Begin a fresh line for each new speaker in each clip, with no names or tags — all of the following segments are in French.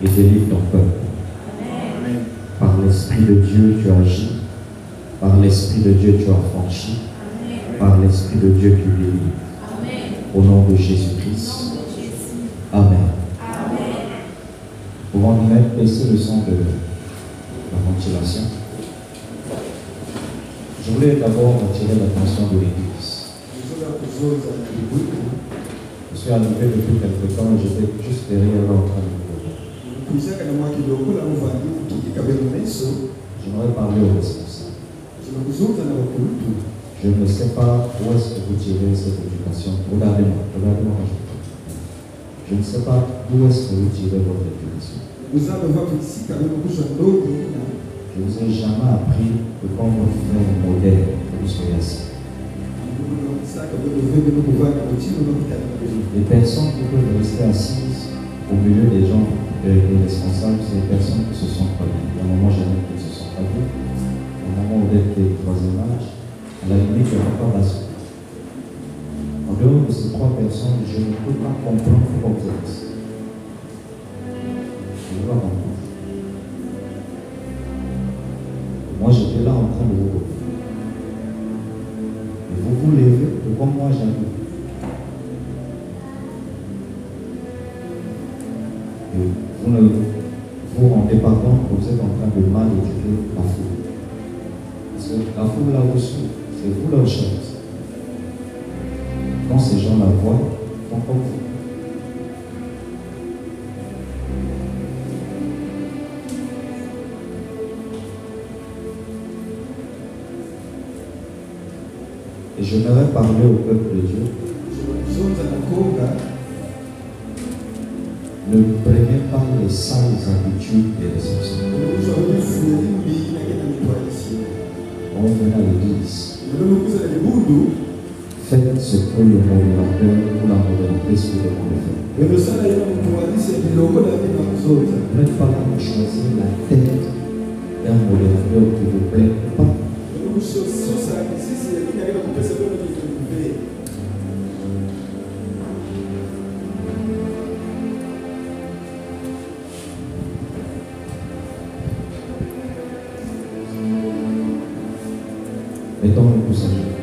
et délivre ton peuple.
Amen.
Par l'Esprit de Dieu, tu agis. Par l'Esprit de Dieu, tu affranchis. Par l'Esprit de Dieu, tu délivres. Au nom de Jésus-Christ. Amen. Pouvons-nous mettre baisser le son de la ventilation? Je voulais d'abord attirer l'attention de l'Église. Je suis arrivé depuis quelque temps et j'étais juste derrière là en train de pleurer. J'aimerais parler aux responsables. Je ne sais pas où est-ce que vous tirez cette éducation. Regardez-moi, regardez-moi quand je parle. Je ne sais pas d'où est-ce que vous tirez votre éducation. Je ne vous ai jamais appris que quand vous faites un modèle, vous soyez assis. Les personnes qui peuvent rester assises au milieu des gens, des responsables, c'est les personnes qui se sentent pas bien. Il y a un moment, j'aime qu'ils se sentent pas bien. Au moment où vous êtes des troisième âge, à la limite, il n'y a pas d'assaut. En dehors de ces trois personnes, je ne peux pas comprendre pourquoi vous êtes ici. Je ne peux pas comprendre. Moi, j'étais là en train de vous regarder. Et vous vous levez, et comme moi, j'arrive. Et vous ne vous rendez pas compte que vous êtes en train de mal éduquer la foule. Parce que la foule là reçu, c'est vous leur chose. Quand ces gens la voient, ils font comme vous. Et je n'aurais parlé au peuple de Dieu. Ne prenez pas les sales habitudes des responsables. On vient à l'église. Faites ce que le modérateur ou la modératrice vous demande de faire. N'êtes pas là pour choisir la tête d'un modérateur qui vous plaît pas. Mettons-nous tous à genoux.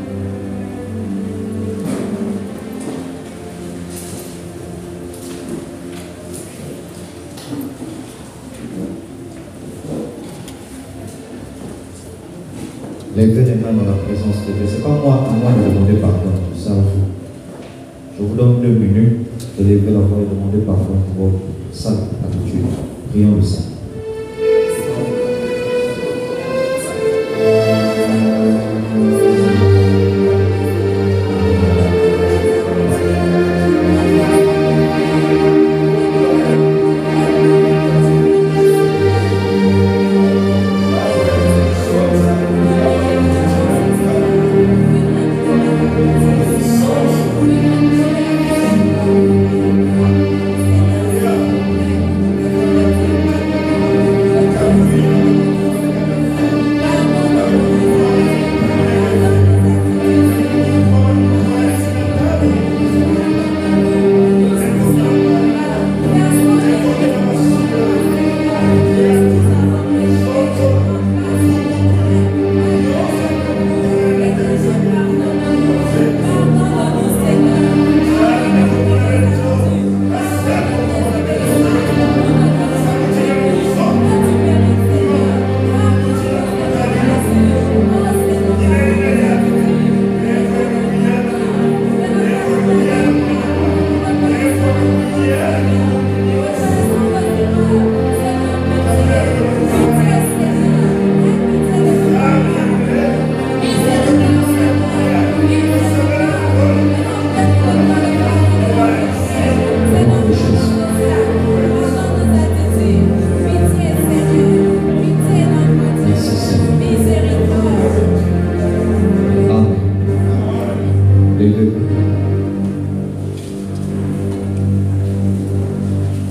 Levez les mains dans la présence de Dieu. Ce n'est pas moi à moi de demander pardon, c'est à vous. Je vous donne 2 minutes de lever la voix et demander pardon pour votre sale habitude. Prions le Seigneur.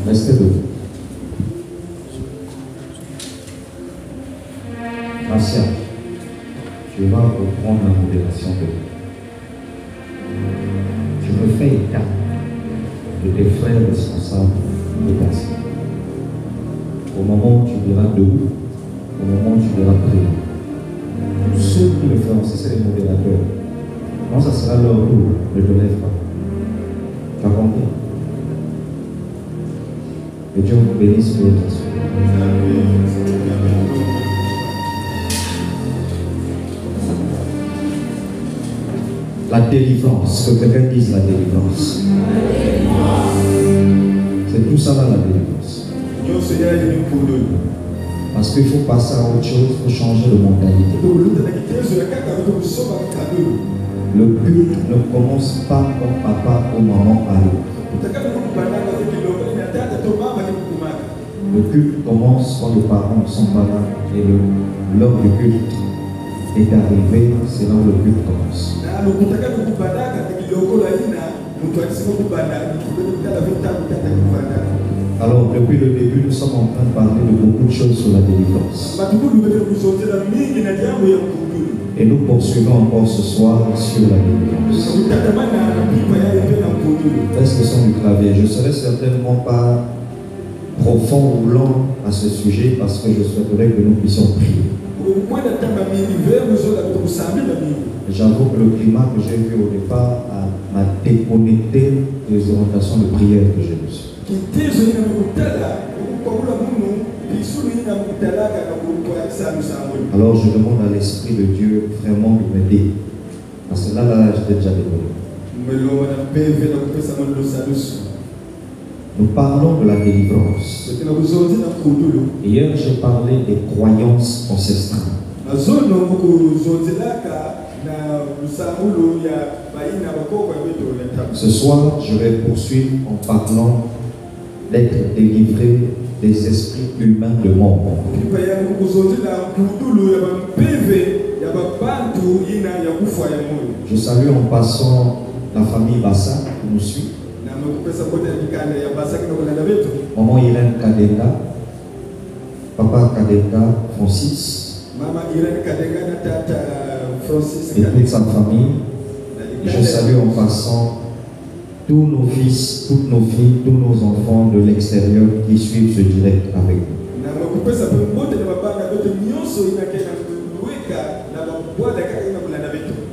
Restez debout. Marcia, tu vas reprendre la modération de Dieu. Tu me fais état de tes frères responsables de ta vie. moment où tu diras debout, au moment où tu diras prier. Tous ceux qui le feront, c'est les modérateurs. Quand ça sera leur tour, ne te lève pas. Tu as compris? Que Dieu vous bénisse pour votre attention. La délivrance, que quelqu'un dise la délivrance. C'est tout ça là, la délivrance. Parce qu'il faut passer à autre chose, il faut changer de mentalité. Le culte ne commence pas quand papa ou maman arrive. Le culte commence quand les parents ne sont pas là et l'heure du culte est arrivé, c'est là où le culte commence. Alors, depuis le début, nous sommes en train de parler de beaucoup de choses sur la délivrance. Et nous poursuivons encore ce soir sur la délivrance. Est-ce le son du clavier? Je ne serai certainement pas profond ou long à ce sujet parce que je souhaiterais que nous puissions prier. J'avoue que le climat que j'ai vu au départ m'a déconnecté des orientations de prière que j'ai reçues. Alors je demande à l'Esprit de Dieu vraiment de m'aider. Parce que là, j'étais déjà désolé. Nous parlons de la délivrance. Hier, j'ai parlé des croyances ancestrales. Ce soir, je vais poursuivre en parlant d'être délivré des esprits humains de mort. Je salue en passant la famille Bassa qui nous suit. Maman Irène Kadenga, papa Kadenga Francis, et toute sa famille. Je salue en passant tous nos fils, toutes nos filles, tous nos enfants de l'extérieur qui suivent ce direct avec nous.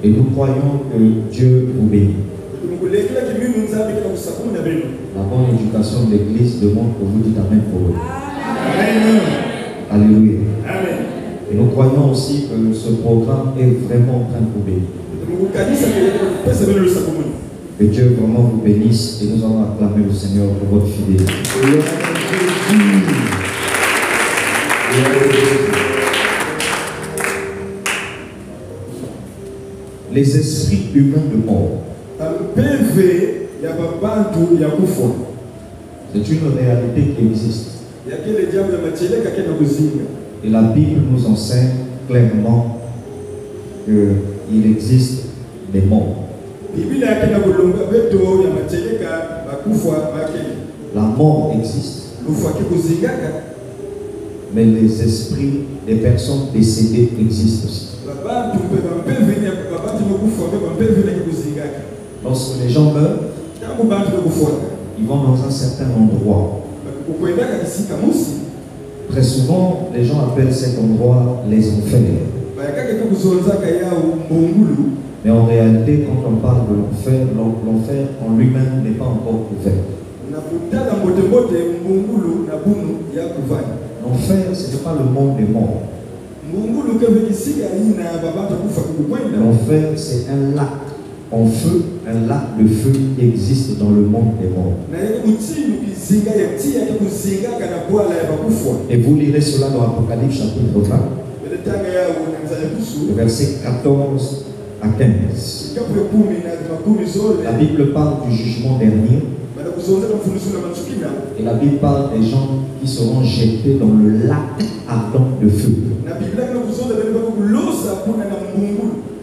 Et nous croyons que Dieu vous bénit. La bonne éducation de l'Église demande que vous dites Amen pour eux. Amen. Alléluia. Amen. Et nous croyons aussi que ce programme est vraiment en train de vous bénir. Que Dieu vraiment vous bénisse et nous allons acclamer le Seigneur pour votre fidélité. Les esprits humains de mort. C'est une réalité qui existe. Et la Bible nous enseigne clairement qu'il existe des morts. La mort existe. Mais les esprits des personnes décédées existent aussi. Lorsque les gens meurent, ils vont dans un certain endroit. Très souvent, les gens appellent cet endroit les enfers. Mais en réalité, quand on parle de l'enfer, l'enfer en lui-même n'est pas encore ouvert. L'enfer, ce n'est pas le monde des morts. L'enfer, c'est un lac en feu, un lac de feu qui existe dans le monde des morts. Et vous lirez cela dans Apocalypse chapitre 20, versets 14 à 15. La Bible parle du jugement dernier. Et la Bible parle des gens qui seront jetés dans le lac ardent de feu.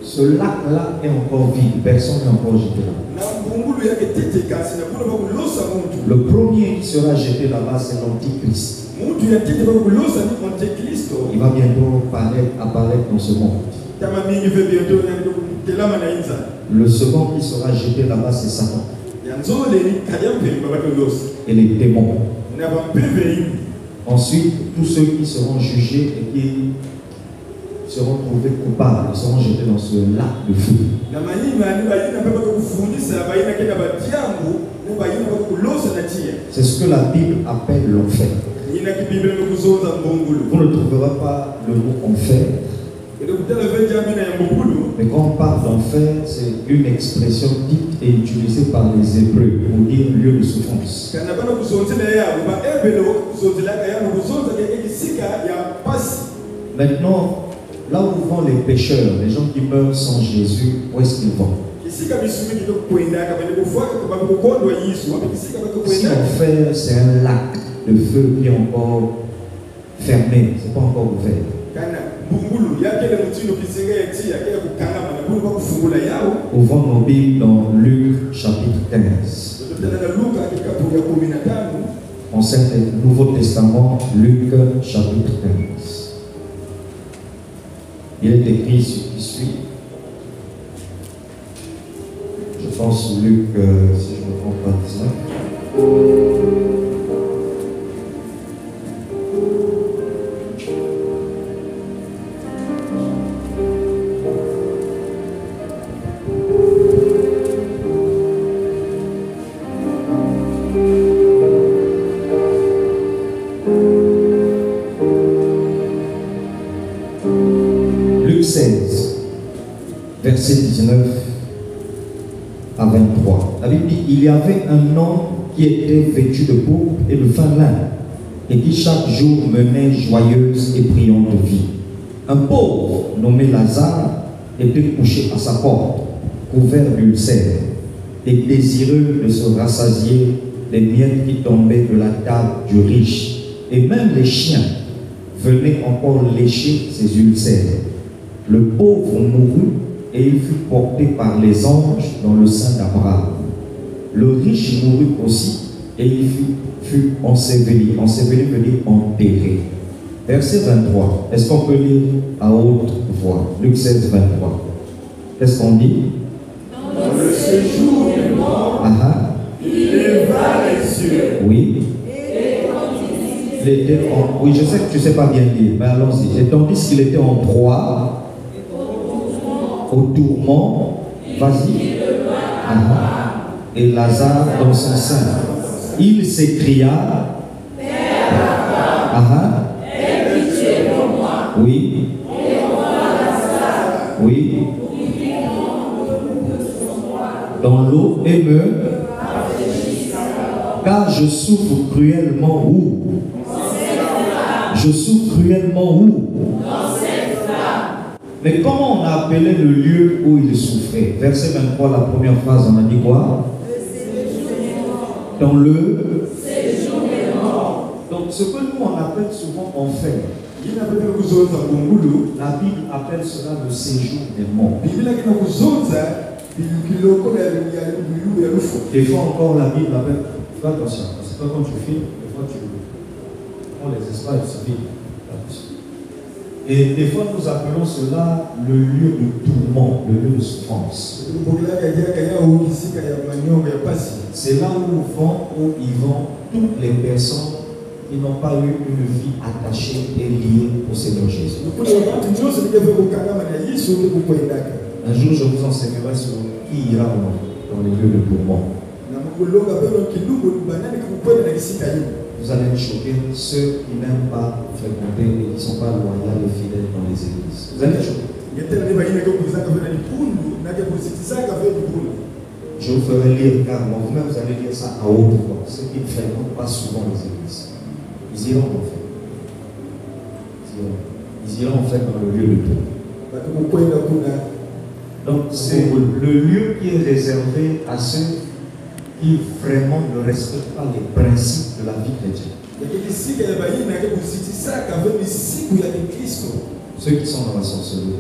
Ce lac-là est encore vide, personne n'est encore jeté là. Le premier qui sera jeté là-bas, c'est l'Antichrist. Il va bientôt apparaître dans ce monde. Le second qui sera jeté là-bas, c'est Satan. Et les démons. Ensuite, tous ceux qui seront jugés et qui seront trouvés coupables seront jetés dans ce lac de feu. C'est ce que la Bible appelle l'enfer. Vous ne trouverez pas le mot enfer. Mais quand on parle d'enfer, c'est une expression dite et utilisée par les Hébreux pour dire lieu de souffrance. Maintenant, là où vont les pécheurs, les gens qui meurent sans Jésus, où est-ce qu'ils vont? Si l'enfer, c'est un lac de feu qui est encore fermé, c'est pas encore ouvert. Ouvrons nos Bibles dans Luc chapitre 15. Concerne le Nouveau Testament, Luc chapitre 15. Il est écrit ce qui suit. Je pense Luc, si je ne me trompe pas, 19. Luc 16, verset 19 à 23. La Bible dit, il y avait un homme qui était vêtu de pourpre et de fin lin, et qui chaque jour menait joyeuse et brillante vie. Un pauvre nommé Lazare était couché à sa porte, couvert d'ulcères, et désireux de se rassasier des miettes qui tombaient de la table du riche. Et même les chiens venaient encore lécher ses ulcères. Le pauvre mourut et il fut porté par les anges dans le sein d'Abraham. Le riche mourut aussi et il fut enseveli. Enseveli veut dire enterré. Verset 23. Est-ce qu'on peut lire à haute voix? Luc 16, 23. Qu'est-ce qu'on dit?
Dans le séjour des morts, il leva les yeux.
Oui. Oui, je sais que tu ne sais pas bien lire, mais allons-y. Et tandis qu'il était en proie au tourment, vas-y. Et Lazare dans son sein. Il s'écria,
aie pitié pour moi.
Oui. Oui. Dans l'eau et me. Car je souffre cruellement où? Je souffre cruellement où? Mais comment on a appelé le lieu où il souffrait? Verset 23, la première phrase, on a dit quoi? Dans le séjour des morts. Donc ce que nous on appelle souvent enfer, la Bible appelle cela le séjour des morts. Des fois encore la Bible appelle, fais attention, parce que quand tu filmes, des fois tu prends les espaces, ça filme. Et des fois, nous appelons cela le lieu de tourment, le lieu de souffrance. C'est là où ils vont toutes les personnes qui n'ont pas eu une vie attachée et liée au Seigneur Jésus. Un jour, je vous enseignerai sur qui ira dans les lieux de tourment. Vous allez être choqués, ceux qui n'aiment pas fréquenter et qui ne sont pas loyaux et fidèles dans les églises. Vous allez être choqués. Je vous ferai lire carrément, vous-même vous allez lire ça à haute voix. Ceux qui ne fréquentent pas souvent les églises, ils iront en fait. Ils iront en fait dans le lieu de tourment. Donc c'est le lieu qui est réservé à ceux qui vraiment ne respectent pas les principes de la vie chrétienne. Ceux qui sont dans la sorcellerie,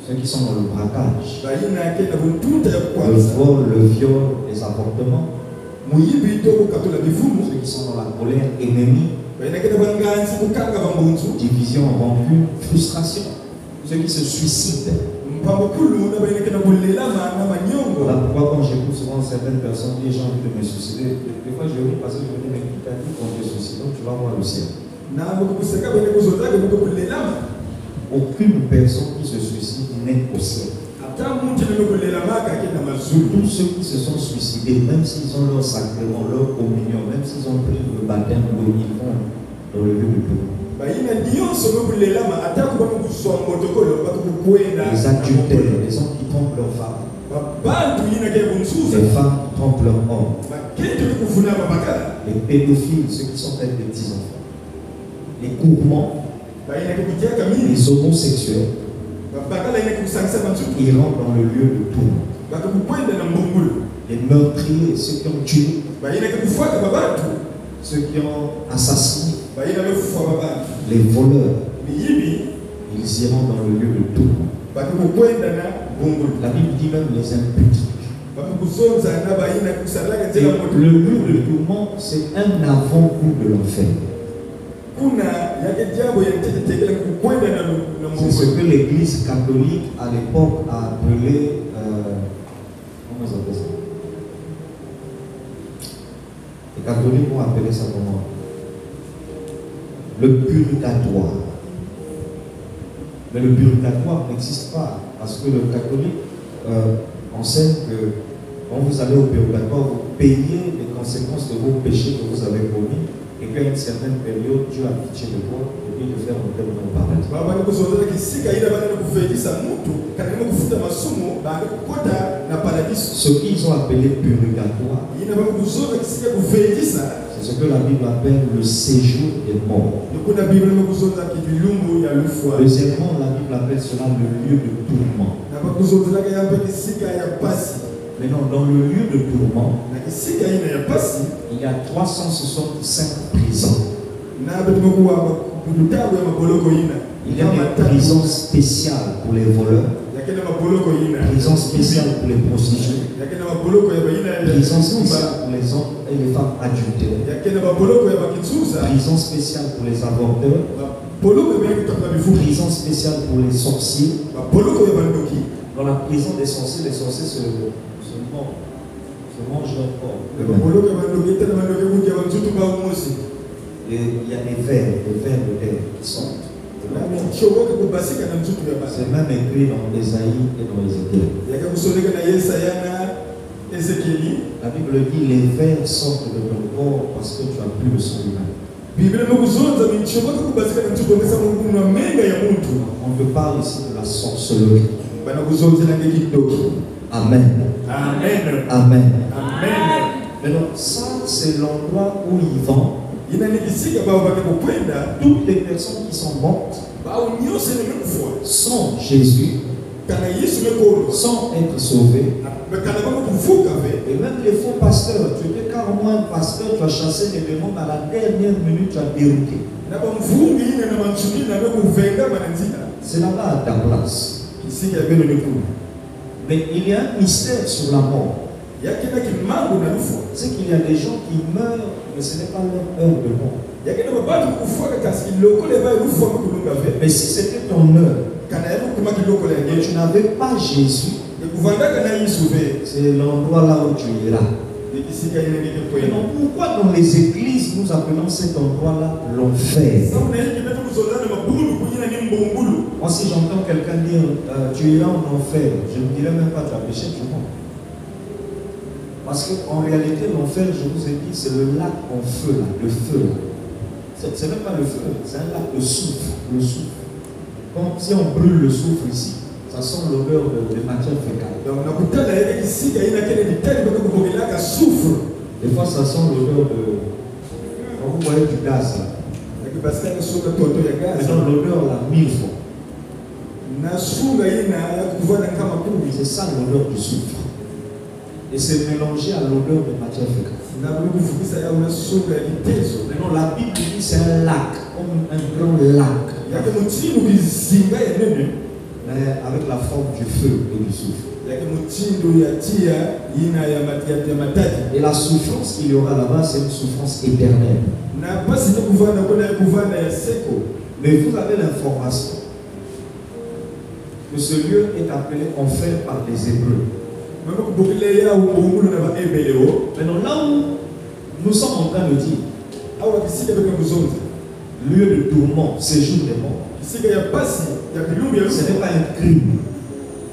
ceux qui sont dans le braquage, le vol, le viol, les avortements, ceux qui sont dans la colère ennemie, division, rancune, frustration, ceux qui se suicident. Voilà pourquoi quand j'écoute souvent certaines personnes dire j'ai envie de me suicider, des fois je ris parce que je me dis mais qui t'a dit qu'on te suicide, donc tu vas voir le ciel. Aucune personne qui se suicide n'est au ciel. Tous ceux qui se sont suicidés, même s'ils ont leur sacrement, leur communion, même s'ils ont pris le baptême, ils vont dans le lieu de tourment. Les adultères, les hommes qui trompent leurs femmes, les femmes qui trompent leurs hommes, les pédophiles, ceux qui sont faits des petits-enfants, les gourmands, les homosexuels, ils rentrent dans le lieu de tourment. Les meurtriers, ceux qui ont tué, ceux qui ont assassiné, les voleurs, ils iront dans le lieu de tourment. La Bible dit même les impudiques. Le lieu de tourment, c'est un avant-goût de l'enfer. C'est ce que l'Église catholique à l'époque a appelé, comment ils appellent ça? Les catholiques ont appelé ça comment? Le purgatoire. Mais le purgatoire n'existe pas, parce que le catholique enseigne que quand vous allez au purgatoire, vous payez les conséquences de vos péchés que vous avez commis, et qu'à une certaine période, Dieu a pitié de toi et puis de faire entrer dans le paradis. Ce qu'ils ont appelé purgatoire, c'est ce que la Bible appelle le séjour des morts. Deuxièmement, la Bible appelle cela le lieu de tourment. Maintenant, dans le lieu de tourment, il y a 365 prisons. Il y a des prisons spéciales pour les voleurs, prisons spéciales pour les prostituées, prisons spéciales pour les hommes et les femmes adultères, prisons spéciales pour les avorteurs, prisons spéciales pour les sorciers. Dans la prison des sorciers, les sorciers se mangent leur corps. Et il y a des vers de terre qui sortent. C'est même écrit dans Ésaïe et dans Ézéchiel. La Bible dit les vers sortent de ton corps parce que tu as plus le sang humain. On te parle ici de la sorcellerie. Amen.
Amen.
Amen.
Amen.
Maintenant, ça c'est l'endroit où ils vendent. Toutes les personnes qui sont mortes sans Jésus, sans être sauvées, et même les faux pasteurs, tu étais carrément un pasteur, tu as chassé les démons, à la dernière minute tu as dérouté. C'est là-bas à ta place. Mais il y a un mystère sur la mort. C'est qu'il y a des gens qui meurent, mais ce n'est pas leur heure de mort. Mais si c'était ton heure, et tu n'avais pas Jésus, c'est l'endroit là où tu iras. Donc pourquoi dans les églises nous appelons cet endroit-là l'enfer? Moi si j'entends quelqu'un dire tu iras en enfer, je ne dirais même pas tu as péché, tu mens. Parce qu'en réalité l'enfer, je vous ai dit, c'est le lac en feu, là, le feu. Ce n'est même pas le feu, c'est un lac de soufre, le soufre. Si on brûle le soufre ici, ça sent l'odeur de matière fécale. Des fois, ça sent l'odeur de... Quand vous voyez du gaz là. Maintenant, l'odeur là, 1000 fois. C'est ça l'odeur du soufre. Et c'est mélangé à l'odeur de matière fécale. Maintenant, la Bible dit c'est un lac, comme un grand lac. Mais avec la forme du feu et du soufre. Et la souffrance qu'il y aura là-bas, c'est une souffrance éternelle. Mais vous avez l'information que ce lieu est appelé enfer par les Hébreux. Maintenant, là où nous sommes en train de dire, lieu de tourment, séjour des morts. Ce n'est pas un crime.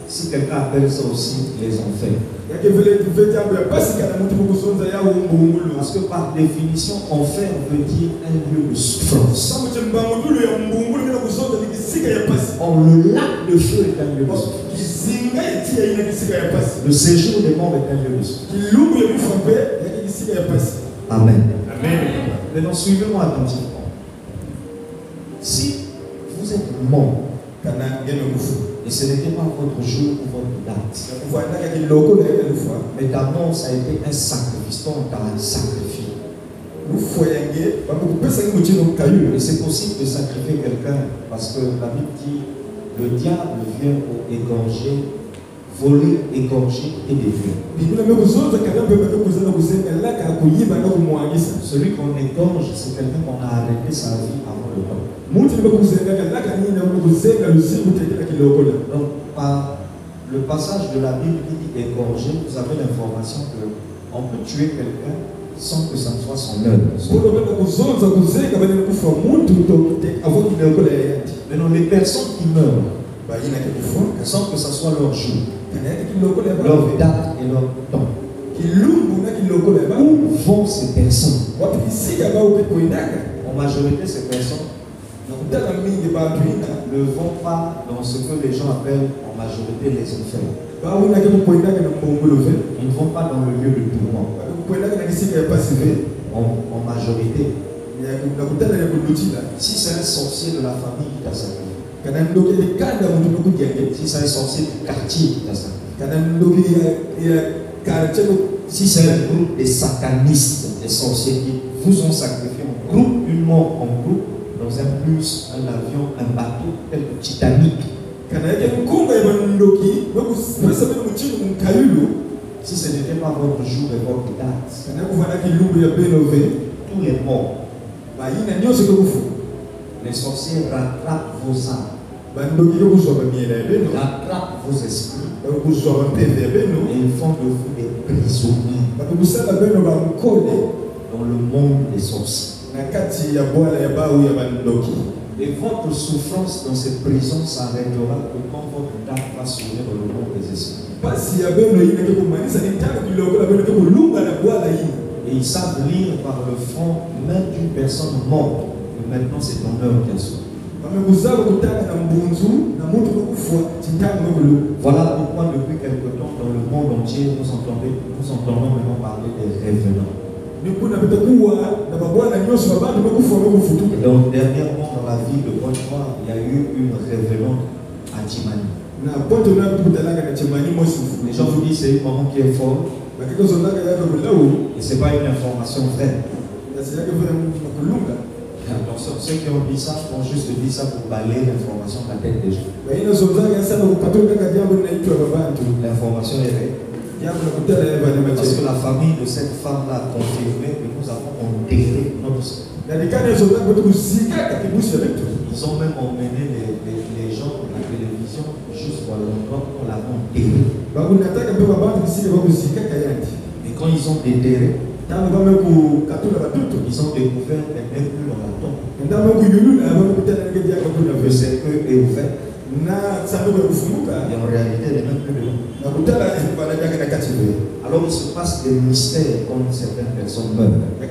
Si quelqu'un appelle ça aussi les enfers. Parce que par définition, enfer veut dire un lieu de souffrance. Or, le lac de feu est un lieu de souffrance. Le séjour des morts est un lieu de souffrance. Amen. Amen. Maintenant, suivez-moi attentivement. Si vous êtes mort, et ce n'était pas votre jour ou votre date, mais d'abord ça a été un sacrifice, donc un sacrifice. Et c'est possible de sacrifier quelqu'un parce que la Bible dit le diable vient pour égorger, voler, égorger et détruire. Celui qu'on égorge, c'est quelqu'un qu'on a arrêté sa vie avant le temps. Donc, par le passage de la Bible qui dit égorger, vous avez l'information qu'on peut tuer quelqu'un sans que ça ne soit son œuvre. Maintenant, les personnes qui meurent, sans que ce soit leur jour, leur date et leur temps, où vont ces personnes? En majorité, ces personnes ne vont pas dans ce que les gens appellent en majorité les enfers. Ils ne vont pas dans le lieu de tourment. En majorité. Si c'est un sorcier de la famille qui t'a sacrifié, si c'est un sorcier du quartier qui t'a sacrifié, si c'est un groupe de satanistes, des sorciers qui vous ont sacrifié en groupe, une mort en groupe, dans un bus, un avion, un bateau, tel que Titanic. Si ce n'était pas votre jour et votre date, tous les morts, les sorciers rattrapent vos âmes, rattrapent vos esprits, et ils font de vous des prisonniers dans le monde des sorciers. Et votre souffrance dans cette prison s'arrêtera que quand votre date va s'ouvrir dans le monde des esprits. Et ils savent lire par le front même d'une personne morte. Et maintenant c'est ton œuvre qui a sauvé. Voilà pourquoi depuis quelque temps dans le monde entier nous entendons maintenant parler des revenants. Et donc dernièrement dans la ville de Pointe-Noire, il y a eu une revenante à Timani. Les gens vous disent c'est une maman qui est folle. Et ce n'est pas une information vraie. Attention, ceux qui ont dit ça ont juste dit ça pour balayer l'information de la tête des gens. L'information est vraie. Parce que la famille de cette femme-là a confirmé que nous avons enterré notre soeur. Ils ont même emmené les gens de la télévision jusqu'à l'endroit où on l'a enterré. Et quand ils ont déterré, ils ont découvert qu'elle n'est plus dans la tombe. Le cercueil est ouvert. Et en réalité, elle n'est même plus dedans. Alors il se passe des mystères quand certaines personnes meurent. Il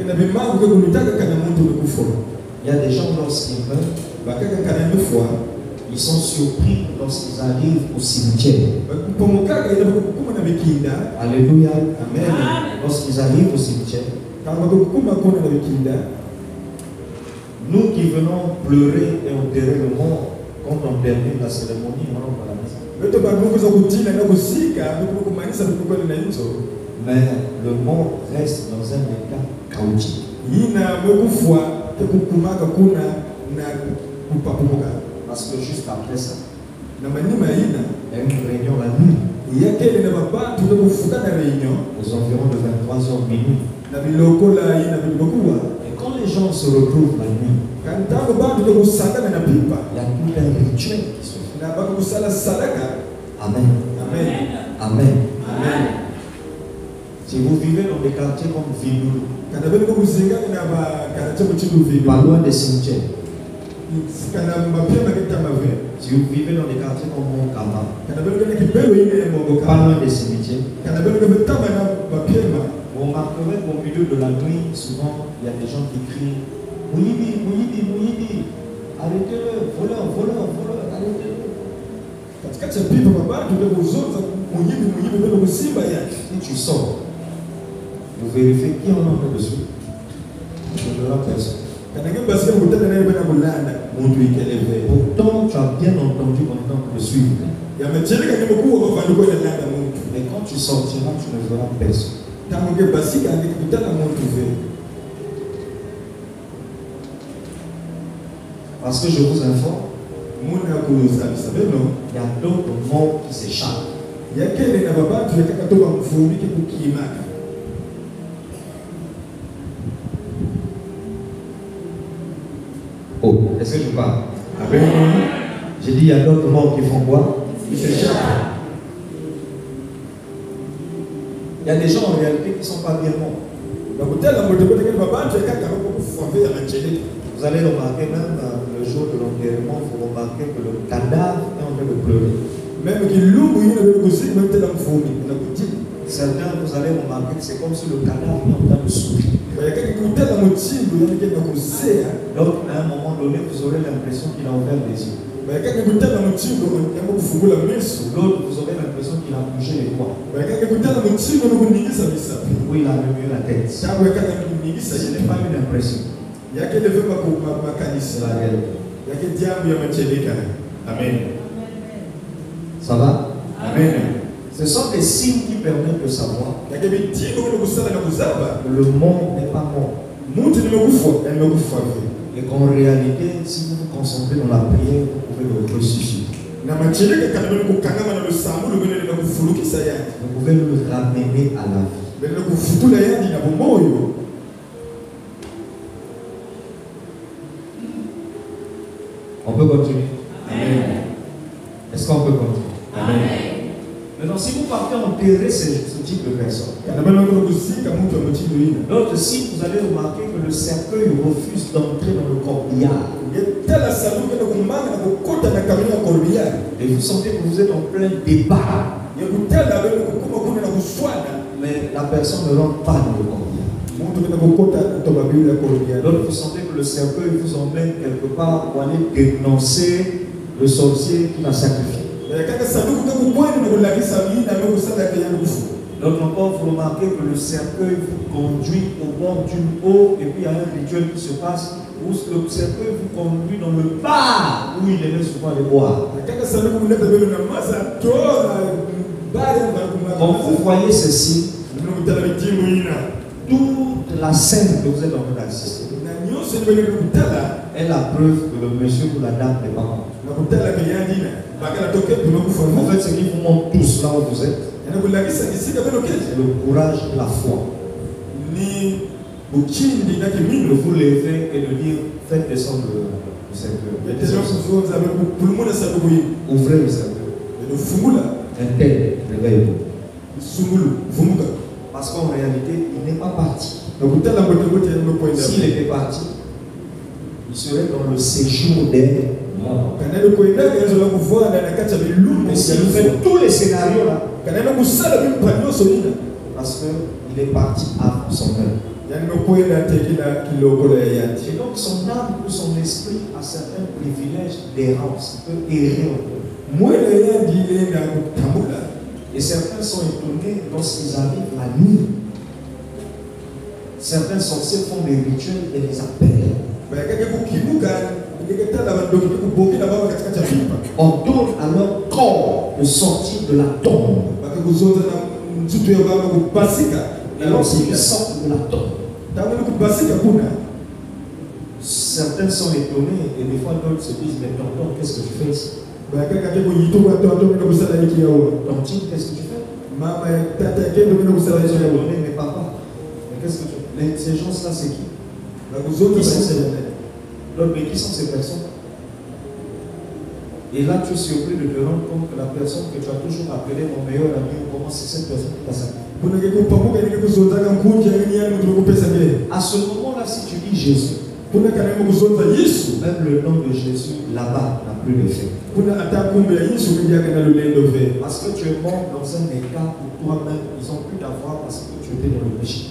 y a des gens lorsqu'ils meurent, ils sont surpris lorsqu'ils arrivent au cimetière. Alléluia. Amen. Lorsqu'ils arrivent au cimetière, nous qui venons pleurer et enterrer le mort, quand on termine la cérémonie, on rentre à la maison. Mais le mort reste dans un état chaotique. Parce que juste après ça, il y a une réunion la nuit. Aux environs de 23h minuit. Et quand les gens se retrouvent la nuit, il y a tout un rituel qui se fait. Amen. Amen. Amen. Si vous vivez dans des quartiers comme Vindulu, pas loin des cimetières. Si vous vivez dans des quartiers comme Monkama, pas loin des cimetières, vous remarquerez qu'au milieu de la nuit, souvent, il y a des gens qui crient Mouyibi, Mouyibi, Mouyibi, arrêtez-le, voleur, voleur, voleur, arrêtez-le. Si tu sors, vous vérifiez qui en a dessus. Je ne verrai personne. Pourtant, tu as bien entendu mon temps de suivre. Mais quand tu sortiras, tu ne verras personne. Parce que je vous informe, il y a d'autres morts qui s'échappent. Oh, est-ce que je parle? J'ai dit il y a d'autres morts qui font quoi? Ils s'échappent. Il y a des gens en réalité qui ne sont pas bien morts. Vous allez remarquer même le jour de l'enterrement, vous remarquez que le cadavre est en train de pleurer. Certains, vous allez remarquer que c'est comme si le cadavre est en train de souffrir. Donc, à un moment donné, vous aurez l'impression qu'il a ouvert les yeux. L'autre, vous aurez l'impression qu'il a bougé les doigts. Ou il a remué la tête. Ce n'est pas une impression. C'est la réalité. Amen. Ça va? Amen. Ce sont des signes qui permettent de savoir que le monde n'est pas mort. Et qu'en réalité, si vous vous concentrez dans la prière, vous pouvez le ressusciter. Vous pouvez le ramener à la vie. On peut continuer? Amen. Est-ce qu'on peut continuer? Amen. Maintenant, si vous partez enterrer ce type de personnes, d'autres signes, vous allez remarquer que le cercueil refuse d'entrer dans le corbillard. Et vous sentez que vous êtes en plein débat. Mais la personne ne rentre pas dans le corbillard. Donc vous sentez que le cercueil vous emmène quelque part pour aller dénoncer le sorcier qui l'a sacrifié. Donc encore vous remarquez que le cercueil vous conduit au bord d'une eau et puis il y a un rituel qui se passe où le cercueil vous conduit dans le bar où il aimait souvent aller boire. Quand vous voyez ceci, toute la scène que vous êtes en train d'assister est la preuve que le monsieur ou la dame n'est pas mort. En fait, ce qui vous montre tous là où vous êtes, c'est le courage et la foi de vous lever et de dire faites descendre le cercueil. Ouvrez le cercueil. Un tel réveille-vous. Parce qu'en réalité, il n'est pas parti. S'il était parti, il serait dans le séjour des morts. Mais s'il fait tous les scénarios là, parce qu'il est parti avant son heure. Et donc son âme ou son esprit a certains privilèges d'errance. Il peut errer un peu. Et certains sont étonnés lorsqu'ils arrivent la nuit. Certains sorciers font des rituels et les appellent. On donne à leur corps de sortir de la tombe. Et lorsqu'ils sortent de la tombe, certains sont étonnés et des fois d'autres se disent mais tonton, qu'est-ce que tu fais ici? Tontine, qu'est-ce que tu fais? Mais papa, mais qu'est-ce que tu fais? Ces gens-là, c'est qui? Mais qui sont ces personnes? Et là, tu es surpris de te rendre compte que la personne que tu as toujours appelée mon meilleur ami, comment c'est cette personne qui t'a sacrifié. À ce moment-là, si tu dis Jésus, même le nom de Jésus là-bas n'a plus d'effet. Parce que tu es mort dans un état où toi-même, ils ont pu t'avoir parce que tu étais dans le péché.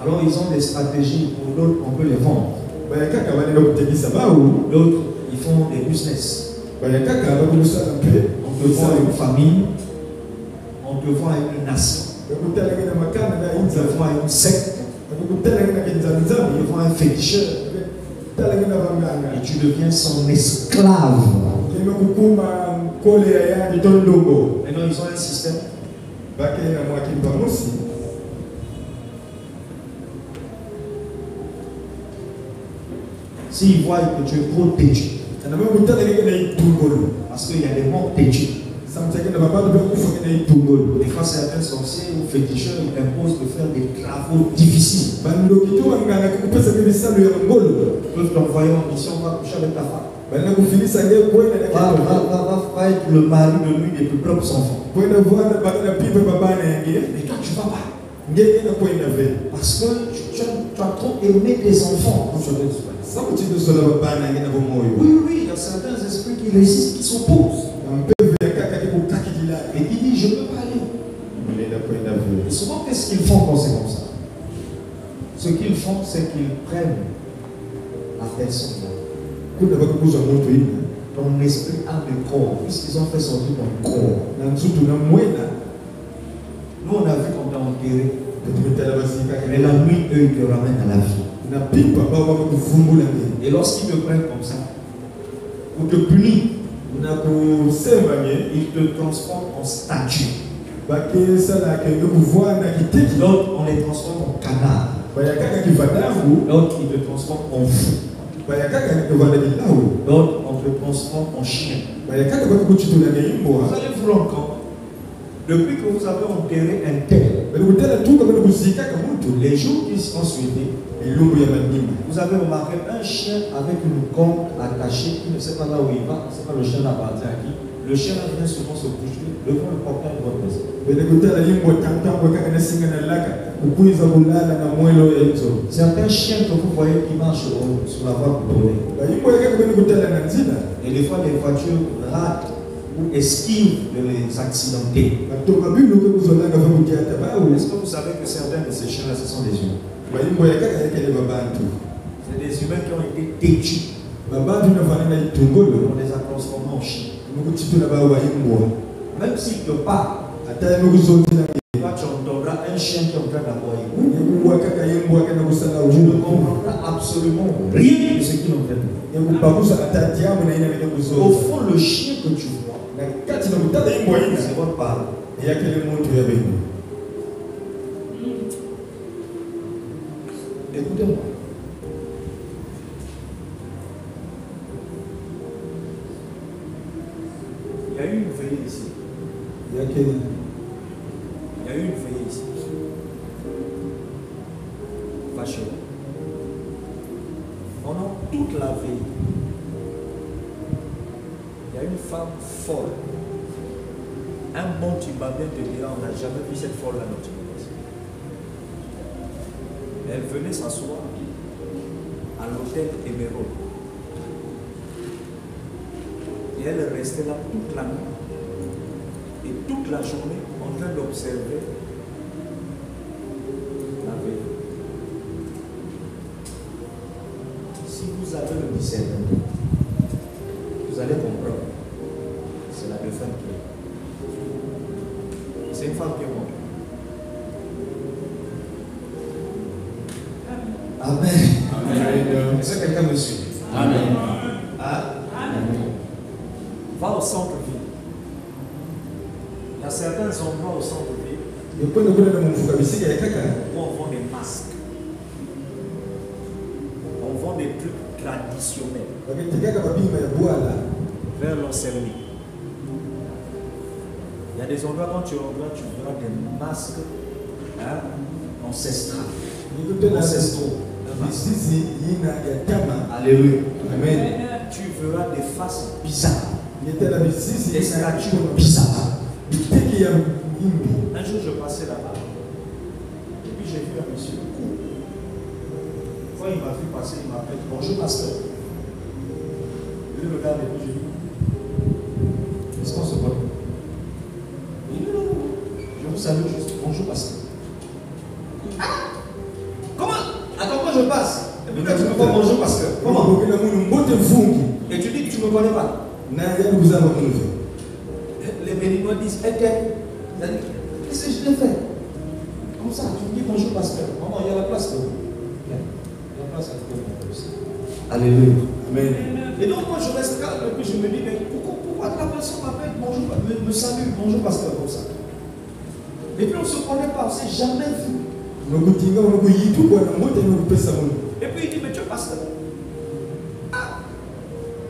Alors ils ont des stratégies pour d'autres, on peut les vendre. D'autres, ils font des business. On te vend une famille, on te vend une nation, on te vend une secte, on te vend un féticheur. Et tu deviens son esclave. Maintenant, ils ont un système. S'ils voient que tu es trop têtu, parce qu'il y a des morts têtus. Des fois, certains sorciers ou féticheurs imposent de faire des travaux difficiles. Ils peuvent t'envoyer en mission, va coucher avec ta femme. Va être le mari de l'une des plus propres enfants. Mais toi, tu vas pas. Parce que tu as trop aimé tes enfants. Oui, il y a certains esprits qui résistent, qui s'opposent. Et qui dit, je ne peux pas aller. Et souvent, qu'est-ce qu'ils font quand c'est comme ça? Ce qu'ils font, c'est qu'ils prennent la personne. Ton esprit a le corps, puisqu'ils ont fait sortir ton corps. Nous, on a vu qu'on t'a enterré. Mais la nuit, eux, ils te ramènent à la vie. Et lorsqu'ils te prennent comme ça, pour te punir, ils te transforment en statue. D'autres, on les transforme en canard. D'autres, ils te transforment en fou. D'autres, on te transforme en chien. Vous allez vous rendre compte. Depuis que vous avez enterré un tel, les jours qui sont suivis, vous avez remarqué un chien avec une corde attachée qui ne sait pas là où il va, ne sait pas le chien appartient à qui. Le chien vient souvent se coucher devant le portail de votre maison. Certains chiens que vous voyez qui marchent sur la voie goudronnée. Et des fois les voitures ratent ou esquivent de les accidenter. Est-ce que vous savez que certains de ces chiens-là, ce sont des humains? C'est des humains qui ont été têtus. On les a transformés en chiens. Même s'ils te parlent, toi tu entendras un chien qui est en train d'aboyer. Tu ne comprendras absolument rien de ce qu'il est en train de dire. Au fond, le chien que tu vois, c'est votre parole. Écoutez-moi. Il y a eu une veillée ici. Il y a eu une veillée ici. Fâché. Pendant toute la veille, il y a une femme folle. Un bon Timbabien te dira, on n'a jamais vu cette folle-là dans notre église. Elle venait s'asseoir à l'hôtel Émeraude. Et elle restait là toute la nuit et toute la journée en train d'observer la veille. Si vous avez le discernement, vous allez comprendre. C'est la deux femmes qui est. C'est une femme qui est morte. Amen. Amen. Est-ce que quelqu'un me suit? Amen. Hein? Amen. Va au centre-ville. Il y a certains endroits au centre-ville où on vend des masques. On vend des trucs traditionnels. Vers l'Océanie. Il y a des endroits quand tu rentres, tu verras des masques ancestraux. Alléluia. Amen. Tu verras des faces bizarres. Des statues bizarres.
Un jour, je passais là-bas. Et puis, j'ai vu un monsieur court. Quand il m'a vu passer, il m'appelle bonjour, pasteur. Je le regarde et puis je dis est-ce qu'on se connaît? Il dit non. Je vous salue juste bonjour, pasteur. Ah! Comment? Attends, moi je passe. Et puis, tu me dis bonjour, pasteur. Comment? Et tu dis que tu ne me connais pas. Les béninois disent qu'est-ce que je l'ai fait? Comme ça, tu me dis bonjour, pasteur. Maman, il y a la place. Il y a la place à tout le monde. Alléluia. Amen. Et donc, moi, je reste calme et puis je me dis mais pourquoi la personne m'appelle bonjour, me salue, bonjour, pasteur, comme ça? Et puis, on ne se connaît pas, on ne s'est jamais vu. Et puis, il dit mais tu es pasteur. Ah!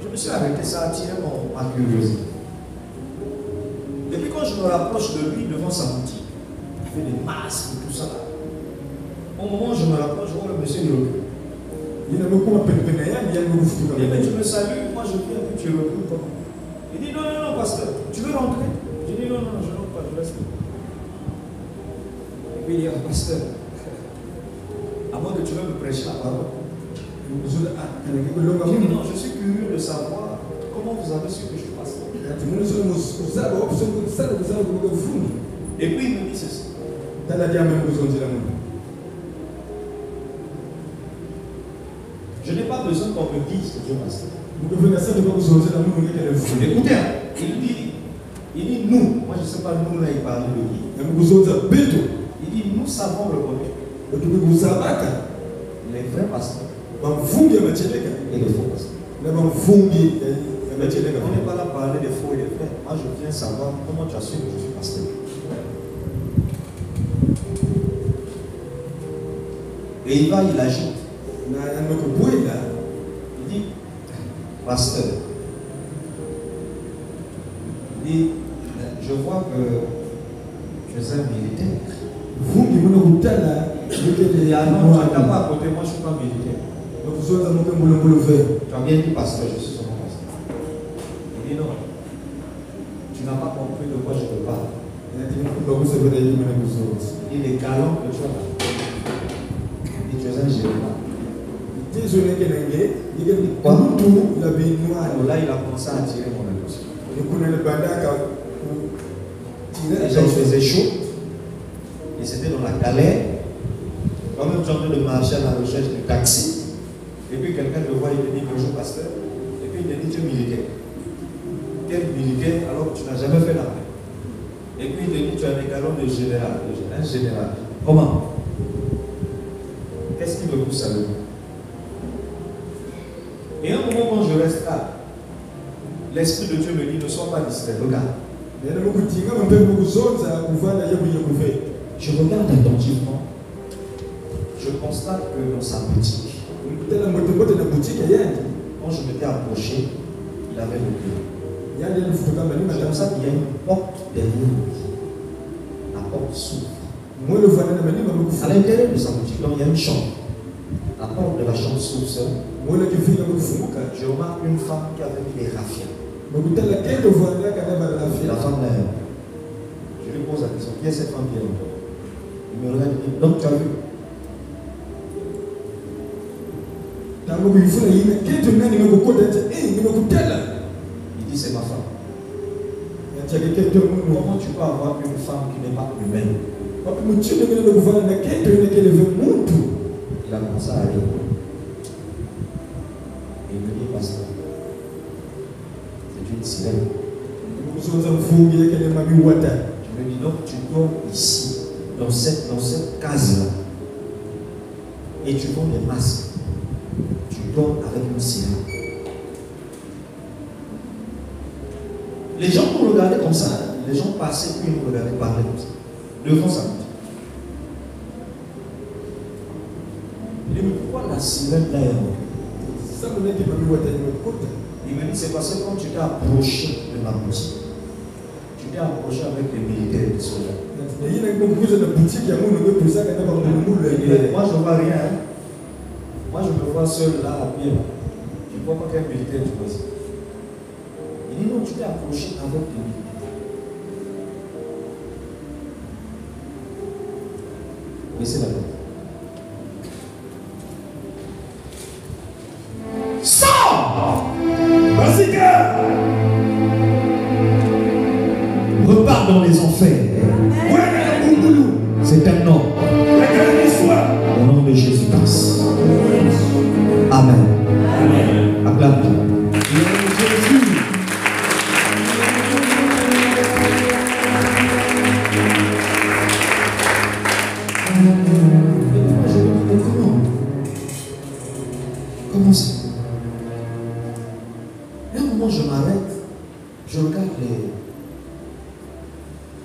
Je me suis arrêté, ça a attiré ma curiosité. Et puis quand je me rapproche de lui devant sa boutique, il fait des masques et tout ça. Au moment où je me rapproche, je vois le monsieur il recule. Et bien tu me salues, moi je viens et puis tu recules comment? Il dit non, pasteur, tu veux rentrer? Je dis non, je ne rentre pas, je reste. Et puis il dit pasteur, à moins que tu veux me prêcher la parole. Je dis non, je suis curieux de savoir comment vous avez su que je suis pasteur. Et puis il me dit ceci. Je n'ai pas besoin qu'on me dise que Dieu est pasteur. Écoutez, il dit nous. Moi je ne sais pas nous là il parle de qui. Il dit nous savons reconnaître les vrais pasteurs et les faux pasteurs. On n'est pas là pour parler des faux et des vrais. Moi je viens savoir comment tu as su que je suis pasteur. Et il ajoute. Il dit, pasteur, il dit, je vois que tu es un militaire. Et alors, tu n'as pas à côté, moi je ne suis pas militaire. Tu as bien dit pasteur, je suis seulement pasteur. Il dit non, tu n'as pas compris de quoi je te parle. Il dit les galons que tu as. Il dit tu es un général. Là il a commencé à attirer mon attention. Déjà il faisait chaud. Et c'était dans la galère. Quand même tu es en train de marcher à la recherche du taxi. Et puis quelqu'un te voit, il te dit bonjour pasteur. Et puis il te dit tu es militaire. Quel militaire alors que tu n'as jamais fait l'armée. Et puis il te dit tu as un égalon de général. Un général. Comment? Qu'est-ce qui me pousse à le dire? Et à un moment quand je reste là, l'Esprit de Dieu me dit ne sois pas distrait, regarde. Je regarde attentivement. Je constate que dans sa boutique, quand je m'étais approché, il avait le clé. C'est comme ça qu'il y a une porte derrière lui. La porte s'ouvre. À l'intérieur de sa boutique, donc il y a une chambre. La porte de la chambre s'ouvre seule. Je remarque une femme qui avait mis des raffias. La femme là, je lui pose la question, qui est cette femme qui est là? Il me regarde et dit, donc tu as vu? Il dit, c'est ma femme. Comment tu peux avoir une femme qui n'est pas humaine? Il a commencé à aller. Et il me dit, pasteur, c'est une sirène. Je me dis, donc tu dors ici, dans cette case-là, et tu vends des masques. Tu dors avec une sirène. Les gens nous regardaient comme ça. Les gens passaient, puis ils nous regardaient parler comme ça. Devant sa boutique. Il dit, mais pourquoi la sirène là est morte? Il me dit, c'est parce que quand tu t'es approché de ma boutique, tu t'es approché avec les militaires et les soldats. Moi je ne vois rien. Hein. Moi je me vois seul là à pied. Je ne vois pas quel militaire tu vois. Il dit non, tu t'es approché avec les militaires.
Baissez la tête.
Sors! Vas-y, gars!
Repars dans les enfers. C'est un nom. Au nom de Jésus-Christ. Amen. Amen. Acclame-toi. Comment ça? Et à un moment, je m'arrête, je regarde les.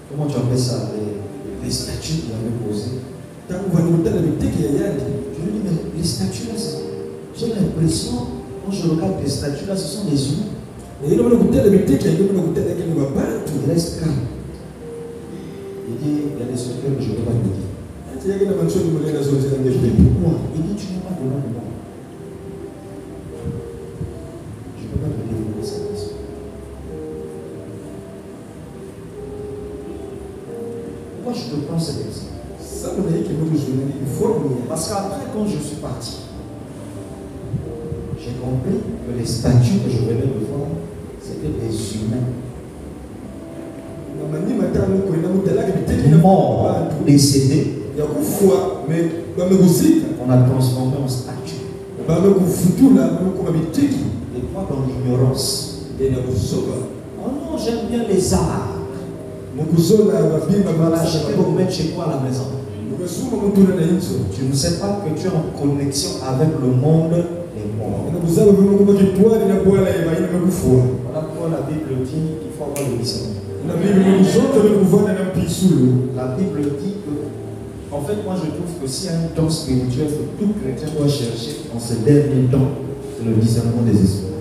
Comment tu appelles ça? Les statues qu'il avait posées. Je lui dis, mais les statues là, j'ai l'impression, quand je regarde les statues là, ce sont des humains. Il reste calme. Il dit, il y a des secrets que je ne peux pas te dire. Je dis, pourquoi? Il dit, tu n'es pas devant moi. Je ne peux pas te dévoiler cette question. Pourquoi je te prends cet exemple? Parce qu'après, quand je suis parti, j'ai compris que les statues que je venais de voir, c'était des humains. Morts, décédés, on a transformé en statues. Et toi, dans l'ignorance. Oh non, j'aime bien les arts. Voilà, je vais vous mettre chez toi à la maison. Tu ne sais pas que tu es en connexion avec le monde des morts. Voilà pourquoi la Bible dit qu'il faut avoir le discernement. La Bible dit que, en fait, moi je trouve que s'il y a un temps spirituel que tout chrétien doit chercher en ce dernier temps, c'est le discernement des esprits.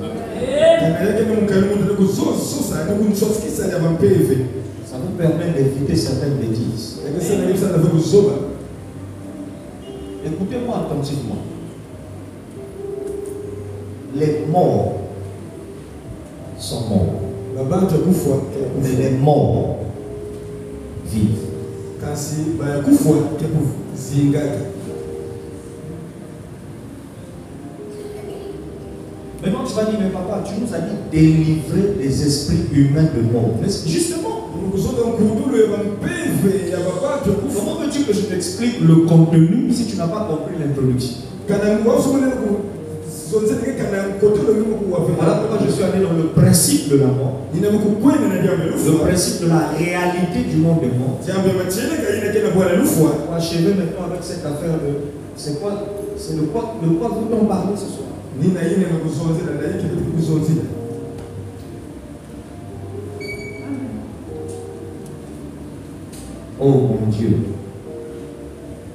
Ça nous permet d'éviter certaines bêtises. Écoutez-moi attentivement. Les morts sont morts. Mais les morts vivent. Maintenant tu vas dire, mais papa, tu nous as dit délivrer les esprits humains de mort. Mais justement, comment veux-tu que je t'explique le contenu si tu n'as pas compris l'introduction? Voilà pourquoi je suis allé dans le principe de la mort, le principe de la réalité du monde des morts. Pour achever maintenant avec cette affaire de. C'est quoi? C'est de quoi vous parlez ce soir? Oh mon Dieu,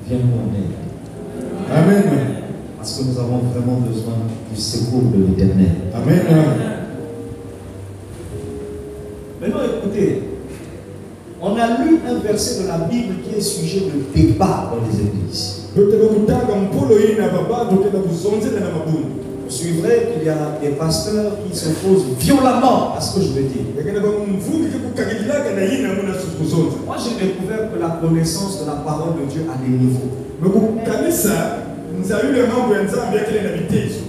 viens mon aide.
Amen.
Parce que nous avons vraiment besoin du secours de l'Éternel.
Amen.
Maintenant écoutez, on a lu un verset de la Bible qui est sujet de débat dans les églises. Vous suivrez qu'il y a des pasteurs qui s'opposent violemment à ce que je veux dire. Moi j'ai découvert que la connaissance de la parole de Dieu a des niveaux.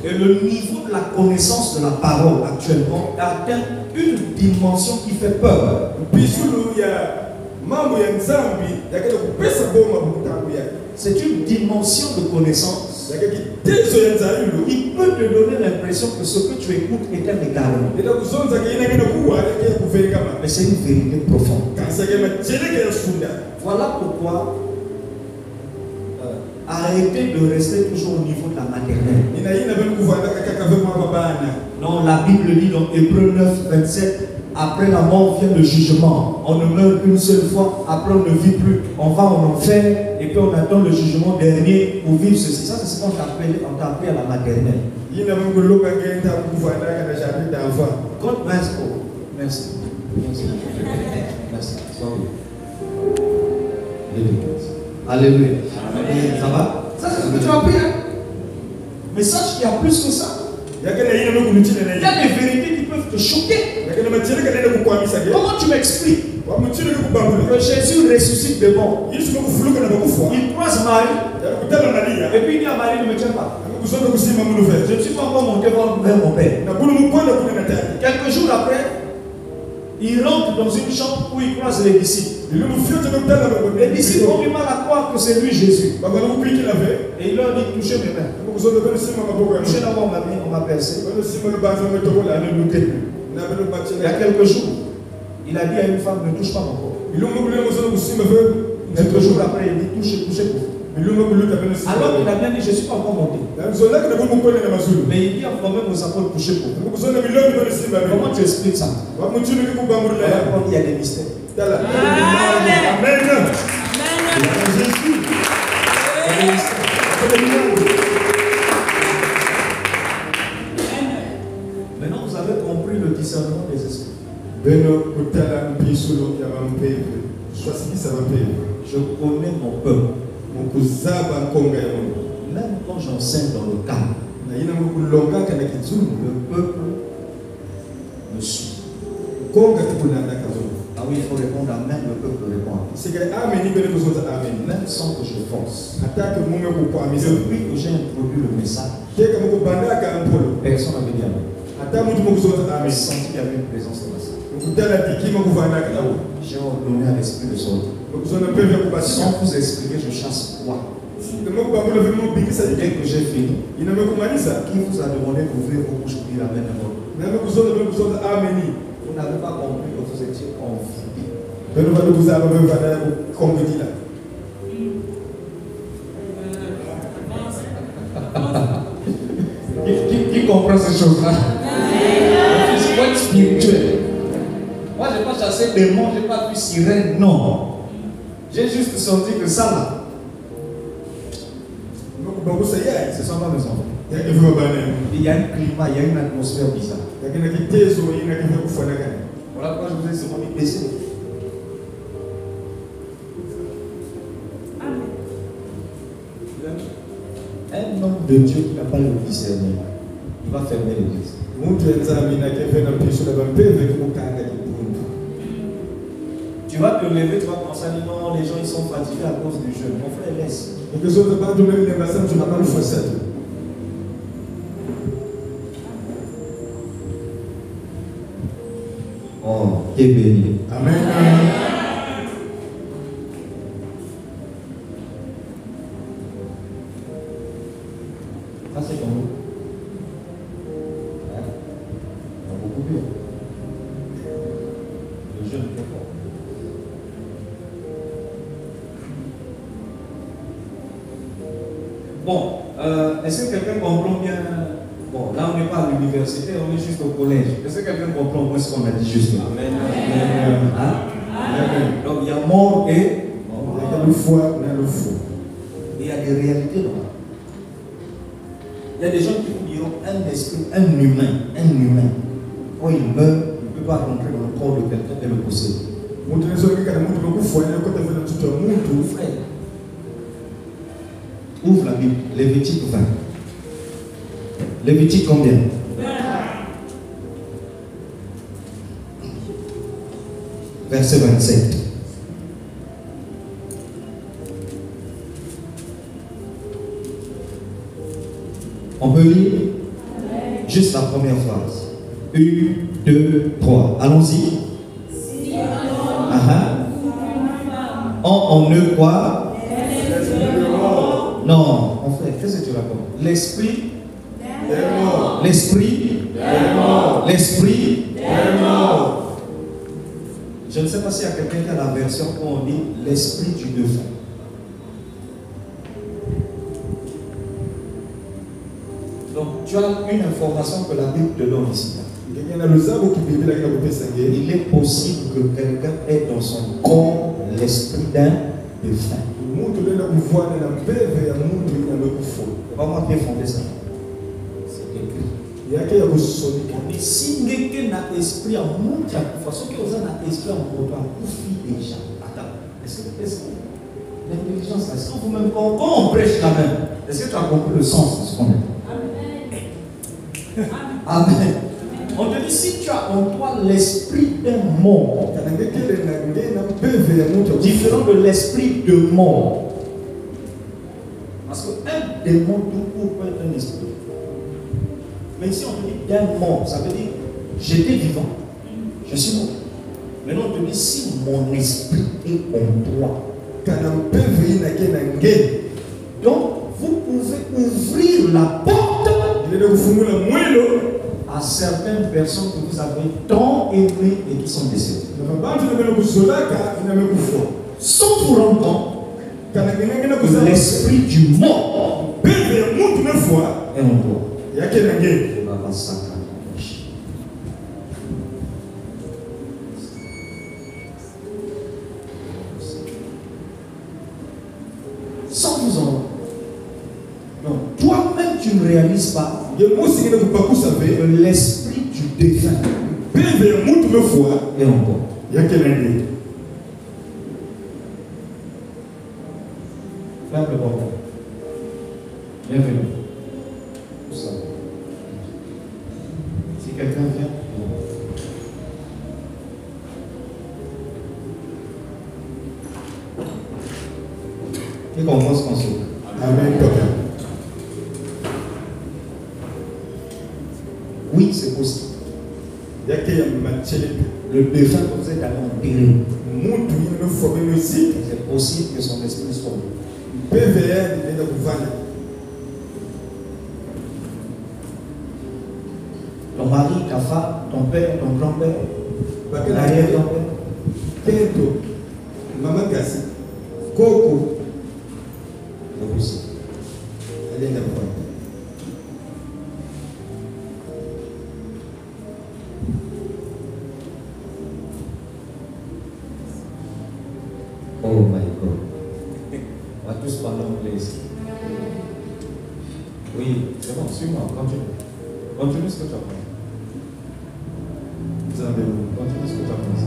Et le niveau de la connaissance de la parole actuellement atteint une dimension qui fait peur. C'est une dimension de connaissance qui peut te donner l'impression que ce que tu écoutes est un égarement. Mais c'est une vérité profonde. Voilà pourquoi arrêtez de rester toujours au niveau de la maternelle. Non, la Bible dit dans Hébreux 9, 27, après la mort vient le jugement. On ne meurt qu'une seule fois, après on ne vit plus. On va en enfer et puis on attend le jugement dernier pour vivre ceci. Ça, c'est ce qu'on t'a appelé à la maternelle. God bless you. Merci. Merci. Merci. Alléluia. Ça va? Ça, c'est ce que tu as appris. Hein? Mais sache qu'il y a plus que ça. Il y a des vérités qui peuvent te choquer. Comment tu m'expliques
que Jésus ressuscite des morts. Il croise Marie. Et puis il dit à Marie, ne me tiens pas. Je ne suis pas encore monté vers mon père. Quelques jours après, il rentre dans une chambre où il croise les disciples. Les disciples ont du mal à croire que c'est lui Jésus. Et il leur dit, touchez mes mains. Touchez d'abord ma main, on m'a percé. Ne doutez plus. Il y a quelques jours, il a dit à une femme, ne touche pas mon corps. Quelques jours après, il dit, touchez pour vous. Alors il a bien dit, je ne suis pas encore monté. Mais il dit à moi-même aux apôtres, touchez pour vous. Comment tu expliques ça? Il y a des mystères. Amen. Maintenant, vous avez compris le discernement des esprits. Je connais mon peuple. Même quand j'enseigne dans le camp, le peuple me suit. Ah oui, il faut répondre amen, le peuple répond. Même sans que je force. Depuis que j'ai introduit le message, personne n'avait dit amen. J'ai senti qu'il y avait une présence de la salle. J'ai ordonné à l'esprit de sortir. Sans vous expliquer, je chasse quoi? Dès que j'ai fini, qui vous a demandé d'ouvrir vos bouches pour dire amen? Vous n'avez pas compris que vous étiez conviés. Qui comprend ces choses-là? Il faut être spirituel. Moi, je n'ai pas chassé démons, je n'ai pas vu sirène, non. J'ai juste senti que ça là, ce sont pas mes enfants. Il y a un climat, il y a une atmosphère bizarre. Voilà pourquoi je vous ai demandé de baisser. Un homme de Dieu qui n'a pas le discernement, il va fermer l'église. Tu vas te lever, tu vas penser à dire non, les gens ils sont fatigués à cause du jeûne. Mon frère, laisse. Oh, qui est béni.
Amen.
Ça c'est comme nous. Beaucoup mieux. Le jeûne est fort. Bon, est-ce que quelqu'un comprend bien? Bon, là on n'est pas à l'université, on est juste au collège. Est-ce que quelqu'un comprend moins ce qu'on a dit juste là? Amen. Hein? Amen. Donc il y a mort et
il y a le foie, il y a le fou.
Et il y a des réalités là. Il y a des gens qui vous diront un esprit, un humain, quand il meurt, il ne peut pas rentrer dans le corps de quelqu'un et le posséder. Frère, ouvre la Bible, Lévitique 20. Lévitique combien? 20. Verset 27. On peut lire juste la première phrase. 1, 2, 3. Allons-y. En eux quoi? Non, mon frère, qu'est-ce que tu racontes? L'esprit. Je ne sais pas s'il y a quelqu'un qui a la version où on dit l'esprit du défunt. Donc tu as une information que la Bible te donne ici. Il est possible que quelqu'un ait dans son corps l'esprit d'un défunt. Pas moi qui ai fondé ça. C'est écrit. Si quelqu'un n'a esprit en monde, de toute façon que vous avez un esprit en monde, vous déjà. Attends, est-ce que l'intelligence, est-ce que vous-même, quand on prêche la main, est-ce que tu as compris le sens de ce qu'on dit? Amen. Amen. On te dit, si tu as en toi l'esprit d'un mort. Différent de l'esprit de mort. Parce qu'un démon tout court peut être un esprit. Mais si on te dit d'un mort, ça veut dire j'étais vivant, je suis mort. Maintenant on te dit si mon esprit est en toi. Donc vous pouvez ouvrir la porte à certaines personnes que vous avez tant aimées et qui sont décédées. Sans pour autant que l'esprit du mort est en toi. Sans vous en. Donc, toi-même, tu ne réalises pas que l'esprit du défunt est en toi. Frère le bon. Bienvenue. Tout ça. Si quelqu'un vient. Et qu'on pense qu'on se.
Amen.
Oui, c'est possible. Le défunt que vous êtes allé enterrer. C'est possible que son esprit soit. Ton mari, ta femme, ton père, ton grand-père, l'arrière-grand-père.
Maman Gassi, Coco,
C'est possible.
allez d'abord.
Oh my God. On va tous parler anglais ici. Oui, c'est bon, suis-moi, continue. Continue ce que tu as pensé. Continue ce que tu as pensé.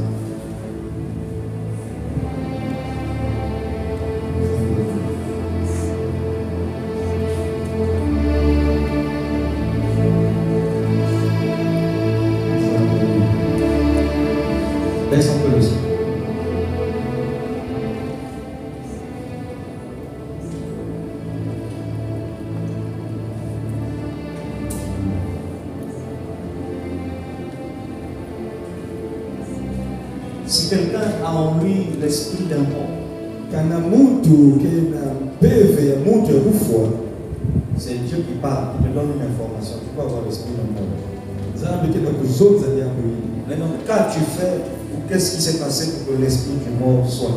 Baisse un peu le son.
Si quelqu'un a en lui l'esprit d'un mort, c'est Dieu qui parle, qui te donne une information. Tu peux avoir l'esprit d'un mort. Maintenant, qu'as-tu fait ou qu'est-ce qui s'est passé pour que l'esprit du mort soit là?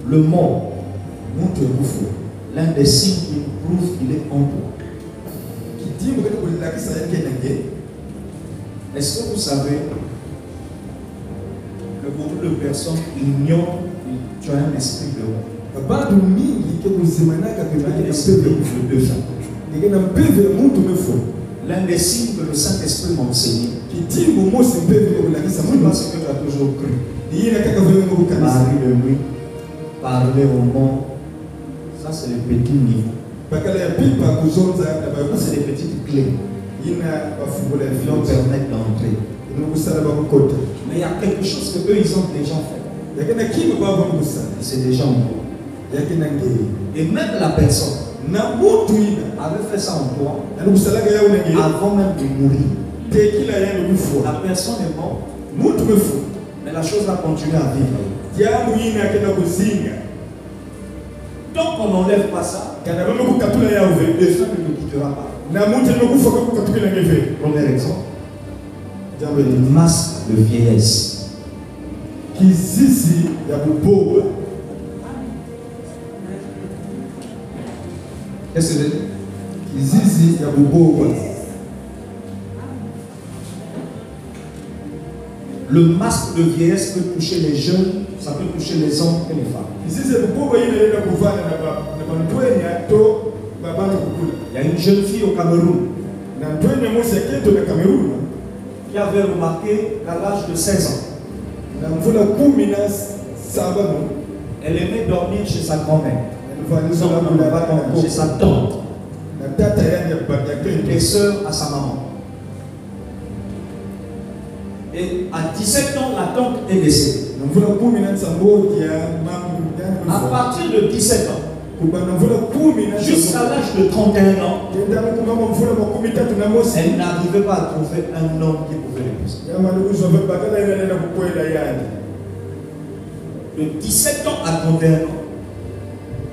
Le mort, l'un des signes qui prouve qu'il est en toi. Est-ce que vous savez que beaucoup de personnes ignorent que tu as un esprit de mort? Tu as un esprit de défunt. L'un des signes que le Saint-Esprit m'a enseigné, c'est pas ce que tu as toujours cru. Parler de lui, parler au mort, ça c'est le petit niveau. Ça c'est les petites clés qui nous permettent d'entrer. Mais il y a quelque chose que eux ils ont déjà fait. C'est déjà en toi. Et même la personne avait fait ça en toi avant même de mourir. La personne est morte, mais la chose a continué à vivre. Tant qu'on n'enlève pas ça, le feu ne te quittera pas. Premier exemple, le masque de vieillesse. Qu'est-ce que c'est? Le masque de vieillesse peut toucher les jeunes, ça peut toucher les hommes et les femmes. Il y a une jeune fille au Cameroun qui avait remarqué qu'à l'âge de 16 ans, Elle aimait dormir chez sa grand-mère. Chez sa tante. Et sœur à sa maman. Et à 17 ans, la tante est décédée. À partir de 17 ans, jusqu'à l'âge de 31 ans, elle n'arrivait pas à trouver un homme qui pouvait l'épouser. De 17 ans à 31 ans,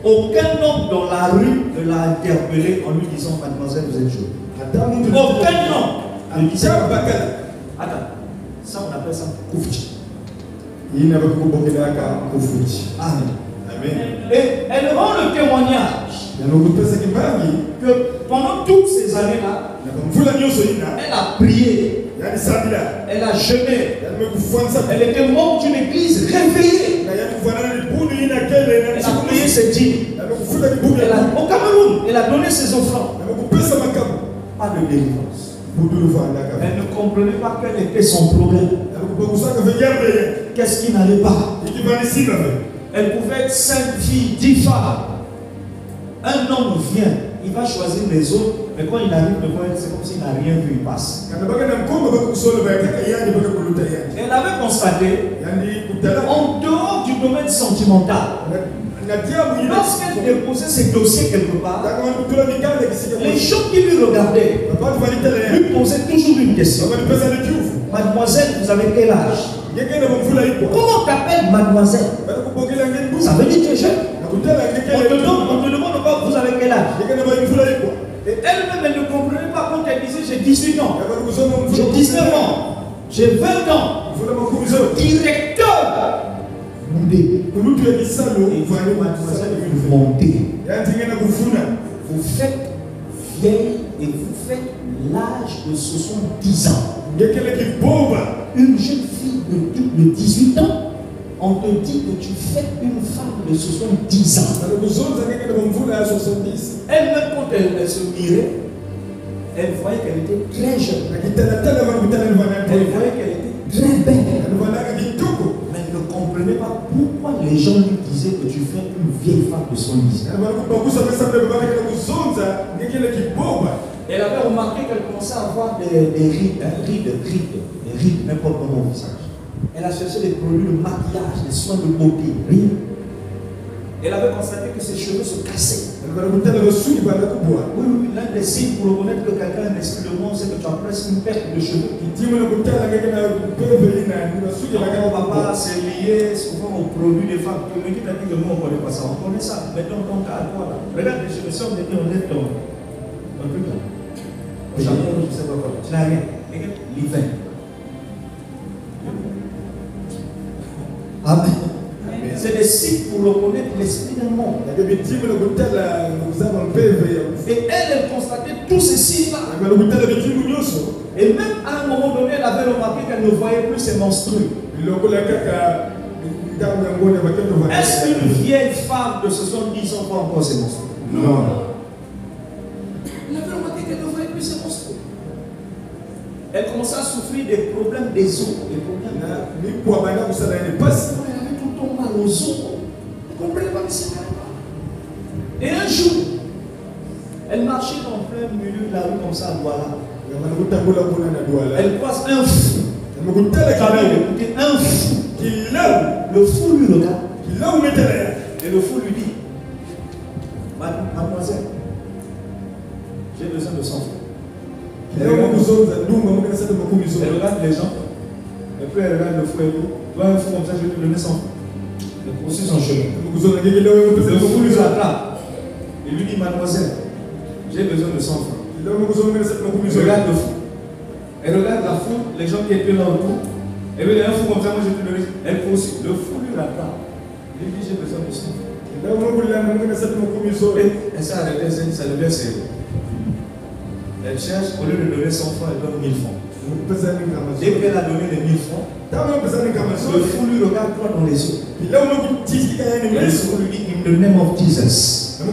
aucun homme dans la rue ne l'a interpellé en lui disant mademoiselle, vous êtes jolie. Aucun homme de 17 ans. Attends, ça on appelle ça koufchi. Amen. Et elle rend le témoignage que pendant toutes ces années-là, elle a prié, elle a jeûné, elle était membre d'une église réveillée. Elle a payé ses dîmes. Au Cameroun, elle a donné ses offrandes. Pas de délivrance. Elle ne comprenait pas quel était son problème. Qu'est-ce qui n'allait pas? Elle pouvait être 5 filles, 10 femmes. Un homme vient, il va choisir les autres, mais quand il arrive devant elle, c'est comme s'il n'a rien vu, il passe. Elle avait constaté, en dehors du domaine sentimental, lorsqu'elle déposait ses dossiers quelque part, les gens qui lui regardaient lui posaient toujours une question. Mademoiselle, vous avez quel âge? Comment t'appelles mademoiselle? Ça veut dire que tu es jeune. On te demande encore vous avez quel âge? Et elle-même, elle ne comprenait pas quand elle disait j'ai 18 ans, j'ai 19 ans, j'ai 20 ans. Directeur Moudé. Et vous, mademoiselle, vous montez. Vous faites vieille et vous faites l'âge de 70 ans. Une jeune fille de 18 ans, on te dit que tu fais une femme de 70 ans. Elle-même, quand elle se mirait, elle voyait qu'elle était très jeune. Elle voyait qu'elle était très belle. Mais elle ne comprenait pas pourquoi les gens lui disaient que tu fais une vieille femme de 70 ans. Elle avait remarqué qu'elle commençait à avoir des rides, n'importe comment au visage. Elle a cherché des produits de maquillage, des soins de beauté, rien. Elle avait constaté que ses cheveux se cassaient. Oui, l'un des signes pour reconnaître que quelqu'un a un esprit de monde, c'est que tu as presque une perte de cheveux. Papa, c'est lié souvent aux produits des femmes. Tu me dis que nous, on ne connaît pas ça. On connaît ça. Mais dans ton cas, toi là, regarde les cheveux, si on dit on lève ton truc là. Au Japon, je ne sais pas quoi. Tu n'as rien. Regarde l'hiver. Amen. C'est des signes pour reconnaître l'esprit d'un monde. Et elle constatait tous ces signes-là. Et même à un moment donné, elle avait remarqué qu'elle ne voyait plus ses menstrues. Est-ce qu'une vieille femme de 70 ans voit encore ses menstrues? Non. Elle avait remarqué qu'elle ne voyait plus ses menstrues. Elle commençait à souffrir des problèmes des os. Des problèmes. Mal aux os. Vous comprenez pas que c'est pas. Et un jour, elle marchait en plein milieu de la rue comme ça à Douala. Elle croise un fou. Un fou. Le fou lui regarde. Et le fou lui dit, mademoiselle, j'ai besoin de 100 francs. Elle regarde les gens. Et puis elle regarde le fou et dit, toi un fou comme ça, je vais te donner 100 francs. Il poursuit son chemin. Le fou lui attrape. Il lui dit, mademoiselle, j'ai besoin de 100 francs. Il regarde le fou. Elle regarde la foule, les gens qui étaient là autour. Et puis il y a un fou comme ça, moi je te le dis. Elle poursuit. Le fou lui attrape. Il lui dit, j'ai besoin de 100 francs. Elle s'est arrêtée, ça devient sérieux. Elle cherche, au lieu de donner 100 francs, elle donne 1000 francs. Dès qu'elle a donné les 1000 francs, le fou lui regarde droit dans les yeux. Le fou lui dit, in the name of Jesus, au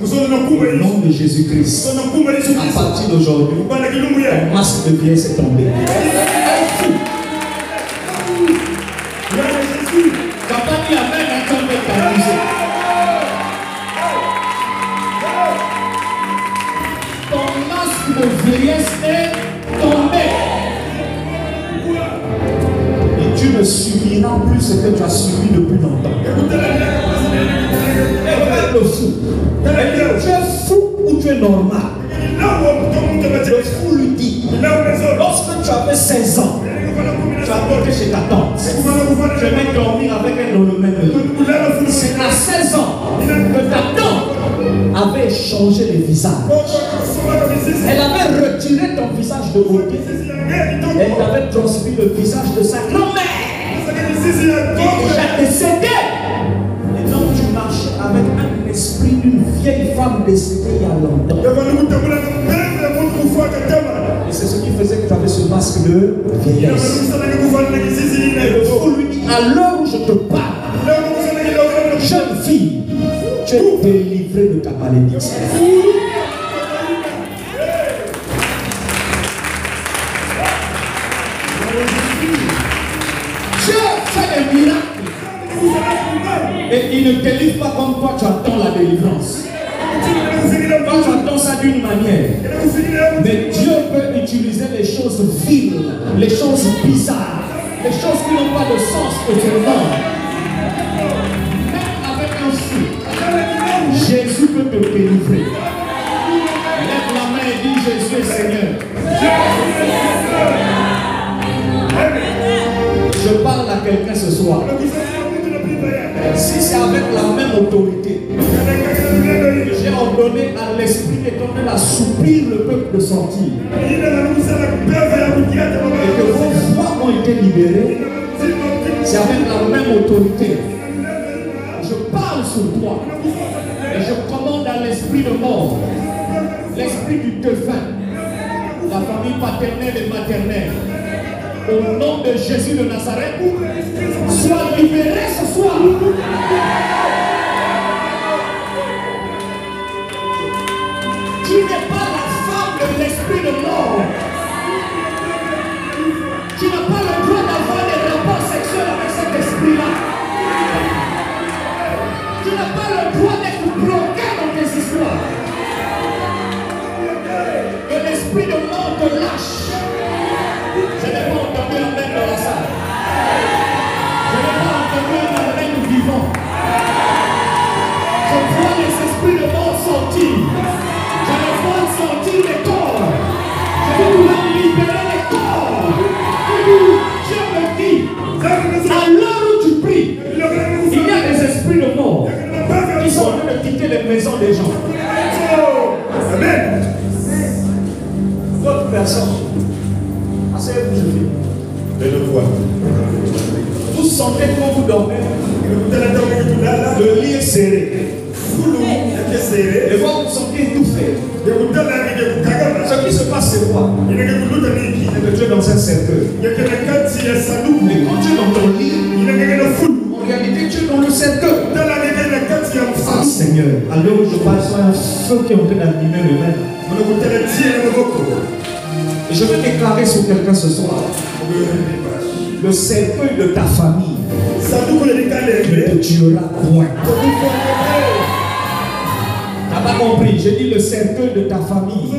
nom de Jésus-Christ, à partir d'aujourd'hui, ton masque de vieillesse est tombé. Papa dit amen. tu ne subiras plus ce que tu as subi depuis longtemps. Regarde le fou. Tu es fou ou tu es normal? Le fou lui dit, lorsque tu avais 16 ans, tu as monté chez ta tante. Je vais dormir avec elle dans le même lit. C'est à 16 ans que ta tante avait changé le visage. Elle avait retiré ton visage de beauté. Elle t'avait transmis le visage de sa grand-mère qui est déjà décédée. Et donc tu marches avec un esprit d'une vieille femme décédée il y a longtemps. Et c'est ce qui faisait que tu avais ce masque de vieillesse. Et le fou lui dit, à l'heure où je te parle, jeune fille, tu es délivrée de ta malédiction. Dieu fait des miracles. Et il ne délivre pas comme toi, tu attends la délivrance. Toi, tu attends ça d'une manière. Mais Dieu peut utiliser les choses viles, les choses bizarres, les choses qui n'ont pas de sens pour ce monde. Même avec un fou, Jésus peut te délivrer. Lève la main et dis Jésus est Seigneur. Je parle à quelqu'un ce soir. Si c'est avec la même autorité, j'ai ordonné à l'Esprit éternel d'assouplir le peuple de sortir. Et que vos voix ont été libérées, c'est avec la même autorité. Je parle sur toi. Et je commande à l'esprit de mort, l'esprit du défunt, la famille paternelle et maternelle. Au nom de Jésus de Nazareth, sois libéré ce soir. Tu n'es pas la femme de l'esprit de mort. Tu n'as pas le droit d'avoir des rapports sexuels avec cet esprit-là. Tu n'as pas le droit d'être bloqué dans tes histoires. Que l'esprit de mort te lâche. Je n'ai pas entendu la main dans la salle. Je n'ai pas entendu la main vivant. Je vois les esprits de mort sortir. Je les vois sortir les corps. Je vais vouloir libérer les corps. Dieu me dit, à l'heure où tu pries, il y a des esprits de mort qui sont en train de quitter les maisons des gens. Amen. D'autres personnes. Asseyez-vous, je dis.
Et le voir.
Vous sentez quand vous dormez, le lit est serré. Et vous vous sentez étouffé. Ce qui se passe, c'est quoi? C'est que tu es dans un cercueil. Et quand tu es dans ton lit, en réalité, tu es dans le cercueil. Ah Seigneur, à l'heure où je parle, c'est un feu qui est en train d'animer le même. Et je vais déclarer sur quelqu'un ce soir. Le cercueil de ta famille ne te tuera point. Tu n'as pas compris? J'ai dit le cercueil de ta famille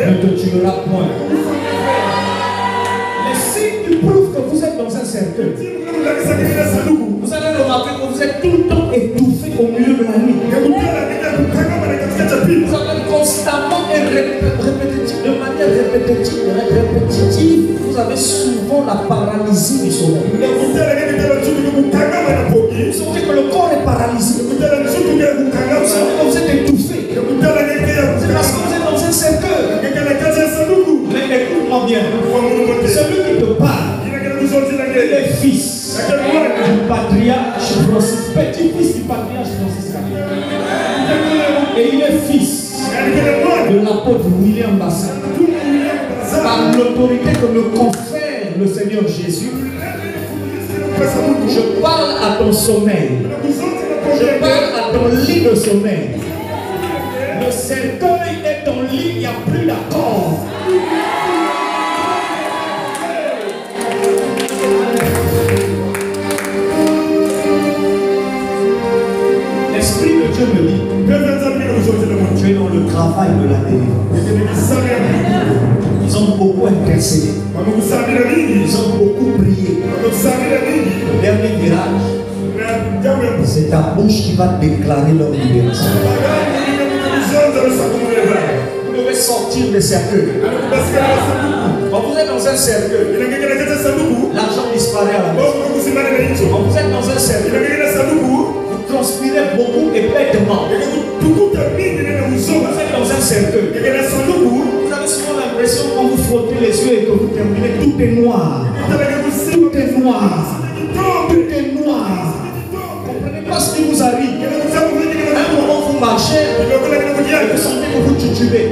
ne te tuera point. Les signes qui prouvent que vous êtes dans un cercueil. Vous allez remarquer que vous êtes tout le temps étouffé au milieu de la nuit. Vous avez constamment et de manière répétitive, vous avez souvent la paralysie du sommeil. Vous sentez que le corps est paralysé. Vous sentez que vous êtes étouffé. C'est parce que vous êtes dans un cercueil. Mais écoute-moi bien. Celui qui te parle, il est fils du patriarche Francis, petit-fils du patriarche Francis. Et il est fils de l'apôtre William Bassin. Par l'autorité que me confère le Seigneur Jésus, je parle à ton sommeil. Je parle à ton lit de sommeil. Le cercueil est ton lit, il n'y a plus d'accord. L'Esprit de Dieu me dit, tu es dans le travail de la délivrance. Ils ont beaucoup intercédé. Ils ont beaucoup prié.
ta bouche qui va déclarer leur libération.
Vous devez sortir des cercueils. Quand vous êtes dans un cercueil, l'argent disparaît à la maison. Quand vous êtes dans un cercueil, vous transpirez beaucoup et bêtement. Vous êtes dans un cercueil. Vous avez souvent l'impression quand vous frottez les yeux et que vous terminez, tout est noir. Tout est noir. Tout est noir. Vous ne comprenez pas ce qui vous arrive. À un moment, vous marchez et vous sentez que vous titubez.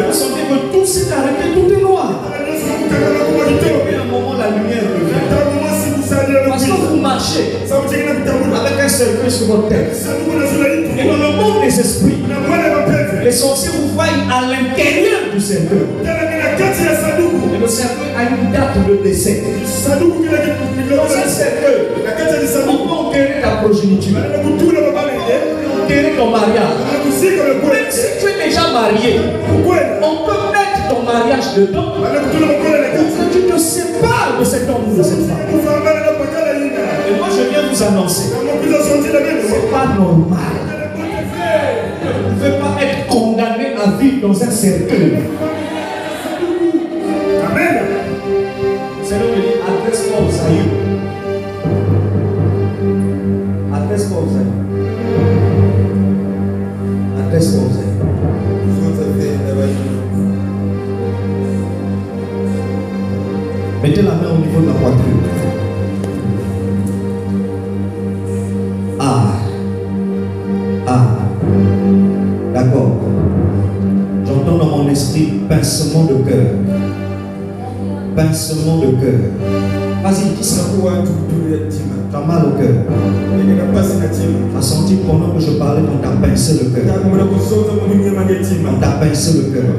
Vous sentez que tout s'est arrêté, tout est noir. Et à un moment, la lumière revient. Parce que vous marchez avec un cercueil sur votre tête. Et dans le monde des esprits, les sorciers vous voient à l'intérieur du cercueil. Et le cercueil a une date de décès. Dans un cercueil, on peut enterrer ta progéniture. On peut enterrer ton mariage. Même si tu es déjà marié, on peut mettre ton mariage dedans pour que tu te sépares de cet homme ou de cette femme. Et moi je viens vous annoncer, c'est pas normal. Vous ne pouvez pas être condamné à vivre dans un cercueil. Amen. Le Seigneur me dit, adresse-moi aux aïeux. Adresse-moi aux aïeux. Adresse-moi aux aïeux. Mettez la main au niveau de la poitrine. D'accord. J'entends dans mon esprit pincement de cœur. Pincement de cœur. Vas-y, dis ça. Tu as mal au cœur. Tu as senti pendant que je parlais qu'on t'a pincé le cœur. On t'a pincé le cœur.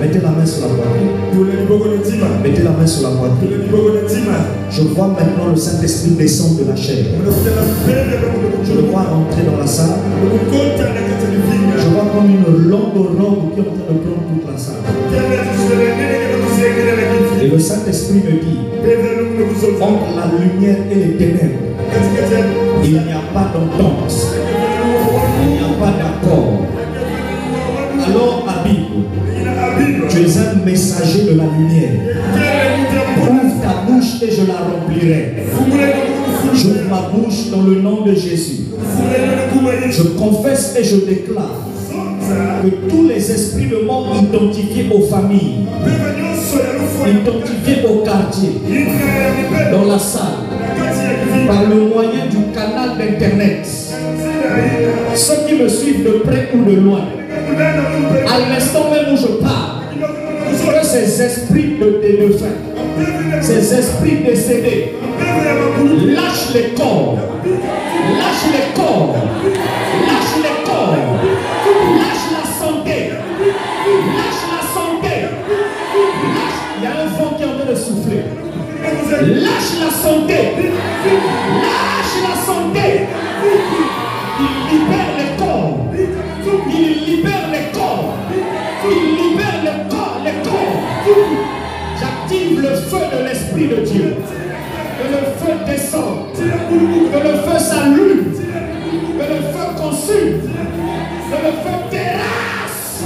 Mettez la main sur la poitrine. Mettez la main sur la poitrine. Je vois maintenant le Saint-Esprit descendre de la chair. Je le vois rentrer dans la salle. Je vois comme une longue robe qui est en train de prendre toute la salle. Et le Saint-Esprit me dit, entre la lumière et les ténèbres, il n'y a pas d'entente, il n'y a pas d'accord. Alors Abib, tu es un messager de la lumière. Ouvre ta bouche et je la remplirai. J'ouvre ma bouche dans le nom de Jésus. Je confesse et je déclare que tous les esprits de mort identifiés aux familles, identifiés au quartier, dans la salle, par le moyen du canal d'internet, ceux qui me suivent de près ou de loin, à l'instant même où je parle, que ces esprits de défunts, ces esprits décédés, lâche les corps, lâche les corps, lâche les corps, lâche la santé, lâche la santé, lâche. Il y a un vent qui est en train de souffler. Lâche la santé, lâche la santé. Il libère les corps, il libère les corps, il libère les corps, les corps. J'active le feu de l'Esprit de Dieu. Que le feu descende, que le feu s'allume, que le feu consume, que le feu terrasse.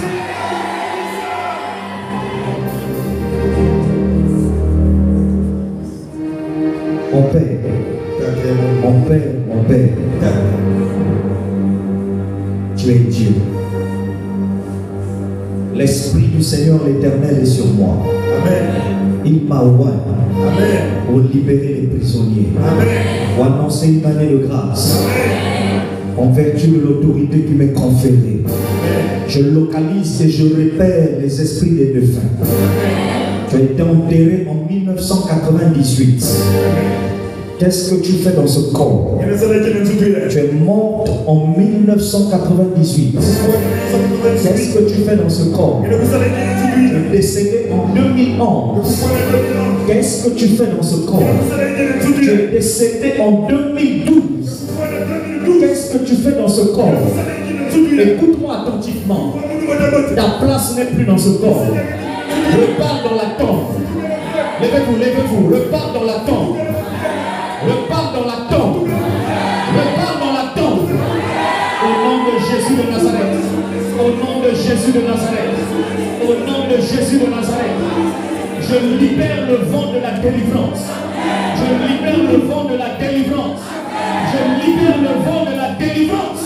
Mon Père, mon Père, mon Père, tu es Dieu. L'Esprit du Seigneur l'Éternel est sur moi.
Amen.
Il m'a oint
Amen.
pour libérer les prisonniers,
Amen.
pour annoncer une année de grâce,
Amen.
en vertu de l'autorité qui m'est conférée. Je localise et je repère les esprits des défunts. Tu as été enterré en 1998. Qu'est-ce que tu fais dans ce corps? Tu es morte en 1998. Qu'est-ce que tu fais dans ce corps? Tu es décédé en 2011. Qu'est-ce que tu fais dans ce corps? Tu es décédé en 2012. Qu'est-ce que tu fais dans ce corps? Écoute-moi attentivement. Ta place n'est plus dans ce corps. Repars dans la tombe. Levez-vous, levez-vous. Repars dans la tombe. Repars dans la tombe.
Jésus de Nazareth. Au nom de Jésus de Nazareth. Je libère le vent de la délivrance. Je libère le vent de la délivrance. Je libère le vent de la délivrance.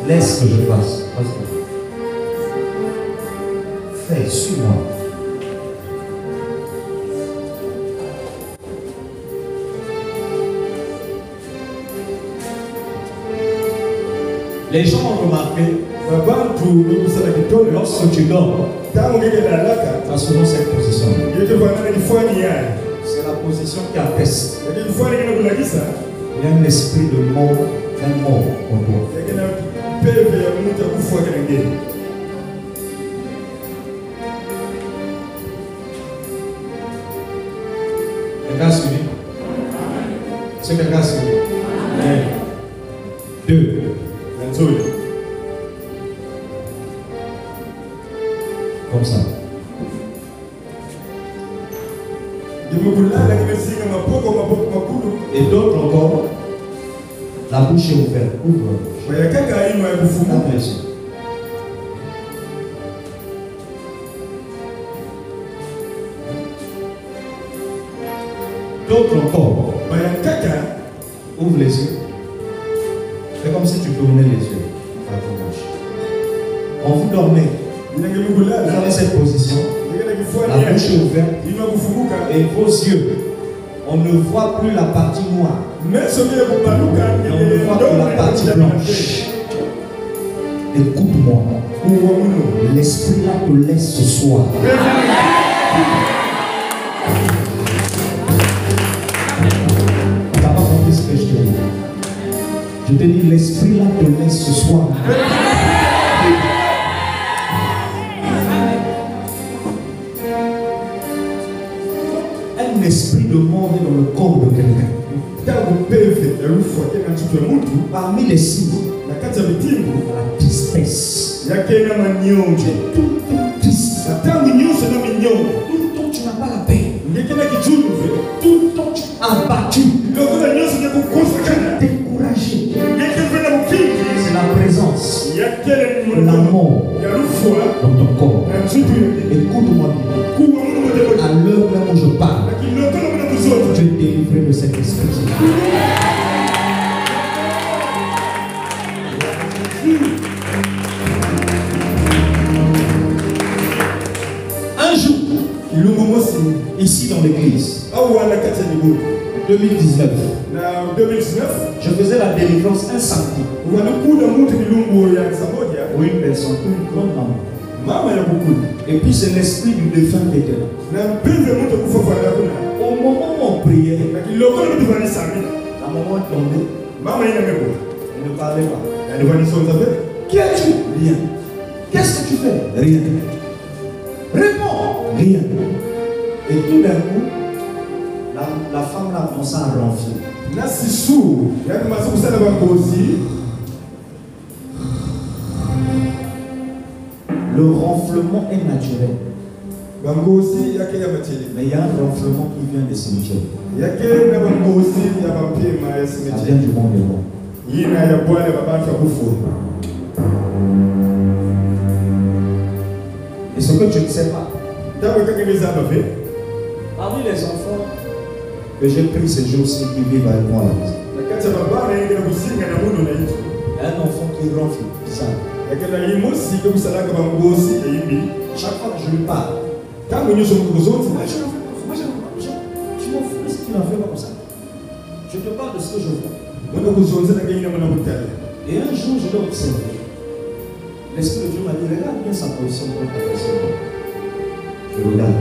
Laisse que je fasse. Fais, suis-moi. Les gens ont remarqué, lorsque tu dors, tu as souvent cette position. C'est la position qui atteste. Il y a un esprit de mort, un mort en toi. Quelqu'un suivi? C'est quelqu'un suivi? 2. Comme ça. Et d'autres encore, la bouche est ouverte. Ouvre. D'autres encore, ouvre les yeux. C'est comme si tu tournais les yeux. Quand vous dormez, vous avez cette position, la bouche est ouverte et vos yeux, on ne voit plus la partie noire. On ne voit que la partie blanche. Écoute-moi. L'esprit là te laisse ce soir. Tu n'as pas compris ce que je te dis. Je te dis, l'esprit là te laisse ce soir. Un esprit de mort est dans le corps de quelqu'un. Parmi les signes, la tristesse. Tout le temps triste. Tout le temps tu n'as pas la paix. Tout le temps tu es abattu. Découragé. C'est la présence de la mort dans ton corps. Écoute-moi bien. À l'heure même où je parle, tu es délivré de cet esprit. Un jour, ici dans l'église, 2019, je faisais la délivrance un samedi. Où une personne, une grande maman. Et puis c'est l'esprit du défunt qui était là. Au moment où on priait, la maman est tombée. Elle ne parlait pas. Qui es-tu? Rien. Qu'est-ce que tu fais? Rien. Réponds. Rien. Et tout d'un coup, la femme là commence à ronfler. Le ronflement est naturel. Mais il y a un ronflement qui vient des cimetières. Ça vient du monde des morts. Et ce que tu ne sais pas, parmi les enfants que j'ai pris ces jours-ci qui vivent avec moi à la maison, un enfant qui ronfle, ça. Chaque fois que je lui parle, je m'en fous si tu n'en fais pas comme ça. Je te parle de ce que je vois. Et un jour, je l'ai observé. L'Esprit de Dieu m'a dit, regarde bien sa position pour ta personne. Je regarde.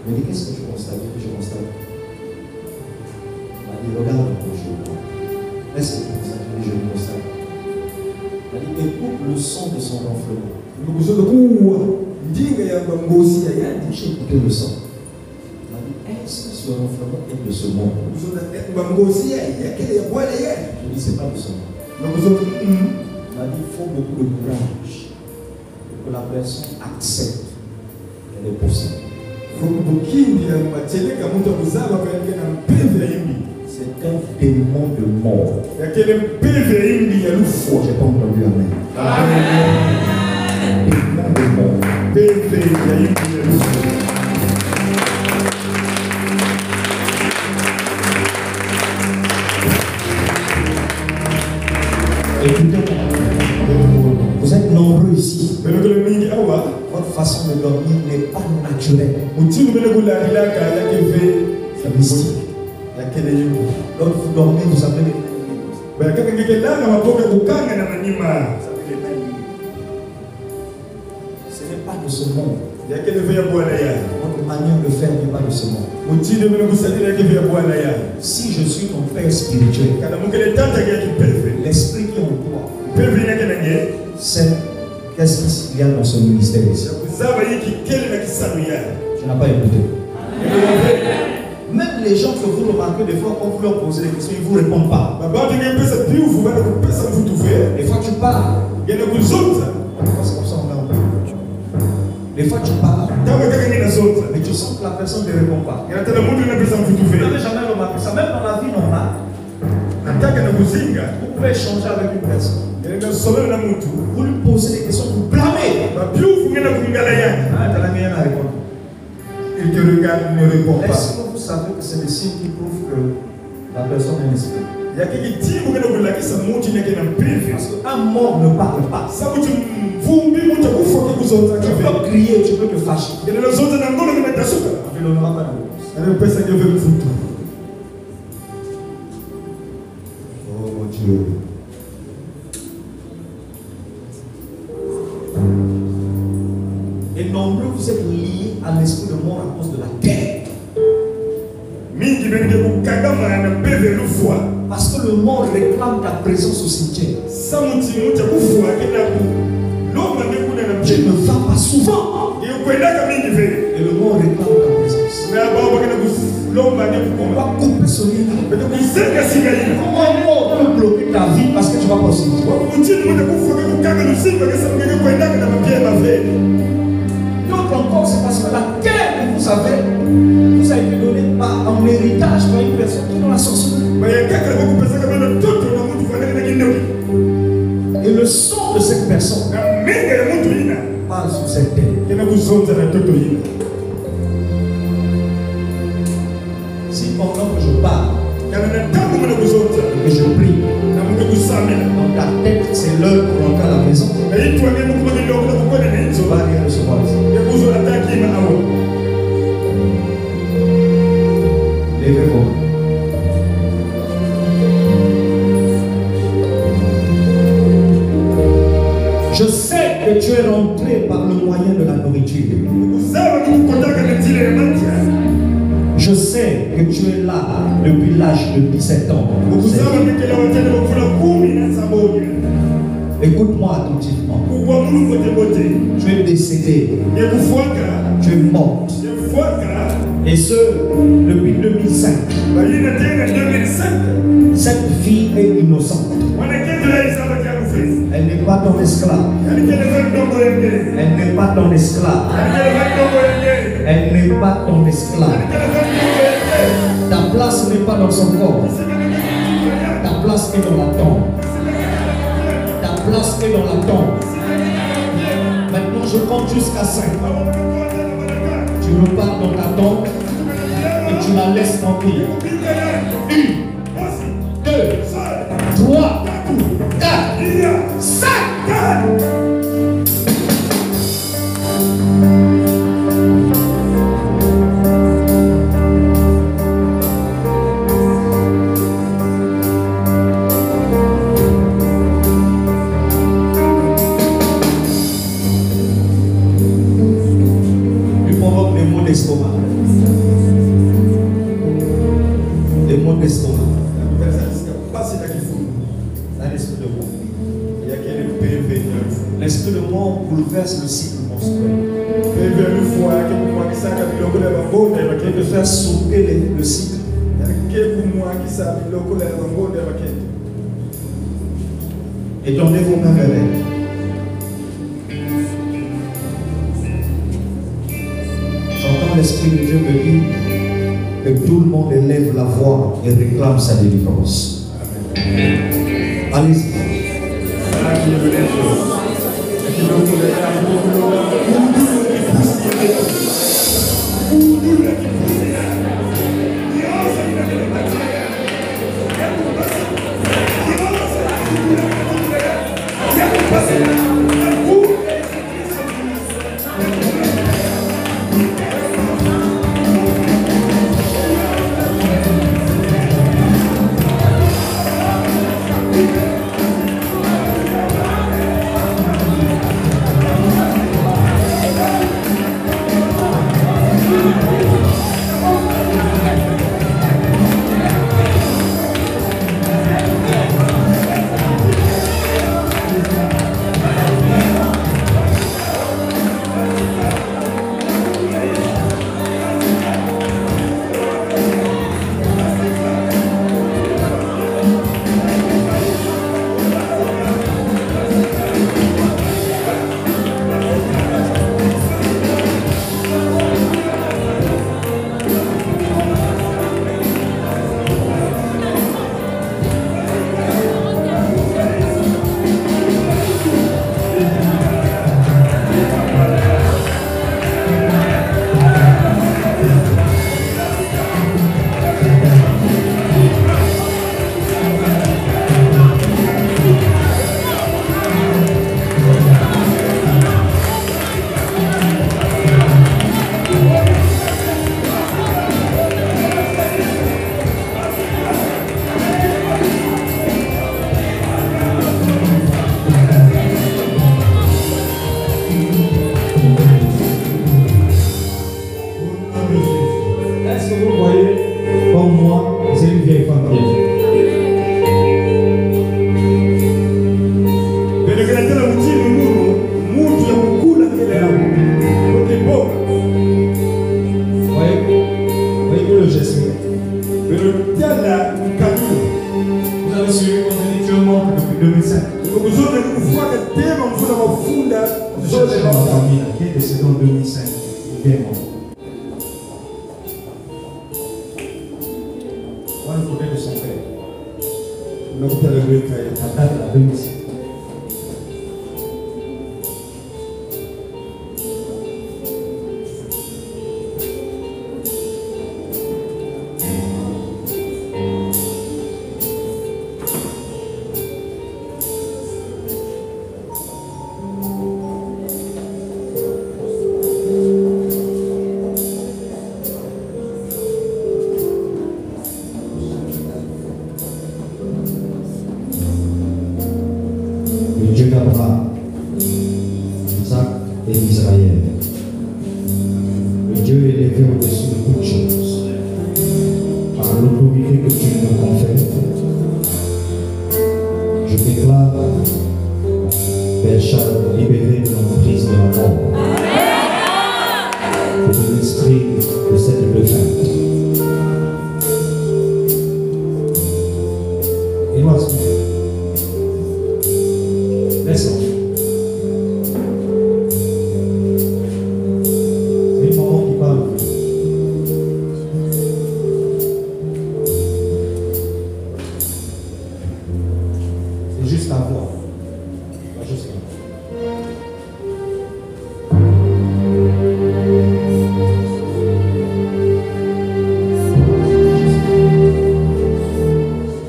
Il m'a dit, qu'est-ce que je constate? Je constate. Il m'a dit, regarde mon genou. Est-ce que tu constates? Je le constate. Écoute le son de son ronflement. J'ai écouté le son. Est-ce que ce ronflement est de ce monde? Je dis, c'est pas de ce monde. Il m'a dit, il faut beaucoup de courage pour que la personne accepte qu'elle est possédée. C'est un démon de mort. J'ai pas entendu amen. Démon de mort. Écoutez-moi, vous êtes nombreux ici. Votre façon de dormir n'est pas naturelle. C'est mystique. Lorsque vous dormez, vous avez les ce n'est pas de ce monde. Votre manière de faire n'est pas de ce monde. Si je suis ton père spirituel, l'esprit qui est en toi, c'est qu'est-ce qu'il y a dans ce ministère ici? Tu n'as pas écouté. Même les gens que vous remarquez des fois, quand vous leur posez des questions, ils ne vous répondent pas. Des fois tu parles. C'est comme ça on est en paix. Des fois tu parles. Mais tu sens que la personne ne répond pas. Vous n'avez jamais remarqué ça. Même dans la vie normale. Vous pouvez échanger avec une personne. Vous lui posez des questions, vous blâmez. Il te regarde, il ne répond pas. Est-ce que vous savez que c'est des signes qui prouvent que la personne est un esprit? Parce qu'un mort ne parle pas. Tu peux crier, tu peux te fâcher. Tu ne l'auras pas de réponse. Oh mon Dieu. Et nombreux vous êtes liés à l'esprit de mort à cause de la guerre. Parce que le mort réclame ta présence au cimetière. Tu ne vas pas souvent. Et le mort réclame ta présence. On va couper ce lien. Comment un mort peut bloquer ta vie parce que tu ne vas pas au cimetière? D'autres encore, c'est parce que la terre que vous avez, vous a été donnée en héritage par une personne qui est dans la sorcellerie. Et le sang de cette personne parle sur cette terre. Si pendant que je parle et que je prie, dans ta tête c'est l'heure pour rentrer à la maison, tu vas rien recevoir ici. Levez-vous. Je sais que tu es rentré par le moyen de la nourriture. Je sais que tu es là depuis l'âge de 17 ans. Écoute-moi attentivement. Tu es décédé. Tu es morte. Et ce, depuis 2005. Cette vie est innocente. Elle n'est pas ton esclave. Elle n'est pas ton esclave. Elle n'est pas ton esclave. Ta place n'est pas dans son corps. Ta place est dans la tombe. Ta place est dans la tombe. Maintenant je compte jusqu'à 5. Tu repars dans ta tombe et tu la laisses tranquille. 1, 2, 3, 4, 5.
L'esprit de mort bouleverse le cycle menstruel. Et de faire sauter le cycle. Et tournez vos mains vers elle. J'entends l'Esprit de Dieu me dire que tout le monde élève la voix et réclame sa délivrance. Allez-y.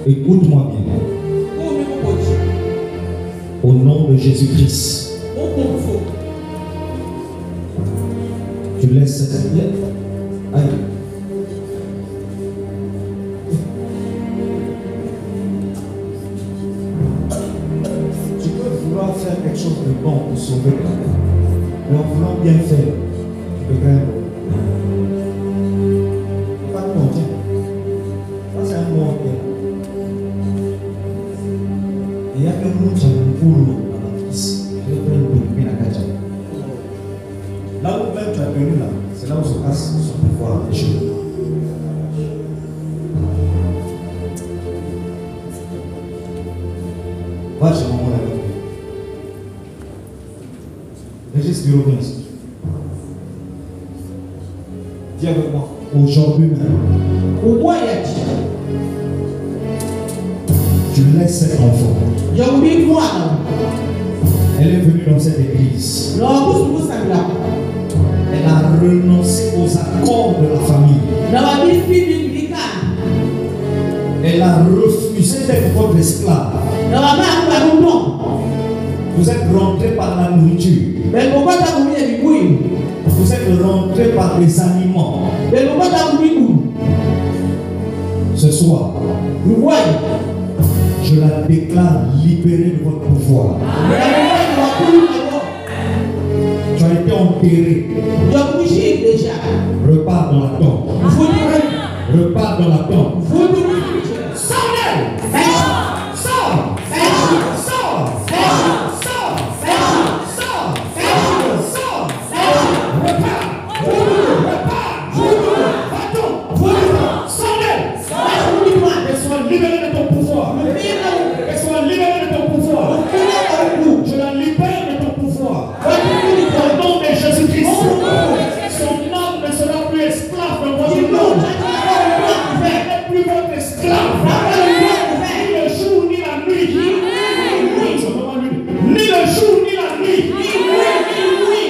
Écoute-moi bien. Au nom de Jésus-Christ, tu laisses cette lettre. Aïe. Tu peux vouloir faire quelque chose de bon pour sauver ta vie. Mais en voulant bien faire, tu peux faire pas de mon Dieu. Ça, c'est un mot bien. Il y a que nous qui avons pour nous à la crise. Va chez maman là. Régis Bureau, viens ici. Dis avec moi. Aujourd'hui même. Tu laisses cet enfant. Elle est venue dans cette église. Elle a renoncé aux accords de la famille. Elle a refusé d'être votre esclave. Vous êtes rentré par la nourriture. Vous êtes rentré par les aliments. Ce soir, je la déclare libérée de votre pouvoir. Tu as été enterré. Repars dans la tombe. Repars dans la tombe. Sors-le! Sors! Libéré de ton pouvoir. Qu'elle soit libérée de ton pouvoir. Je la libère de ton pouvoir. Au nom de Jésus-Christ. Son âme ne sera plus esclave de votre nom. Elle n'est plus votre esclave. Ni le jour ni la nuit. Ni le jour ni la nuit.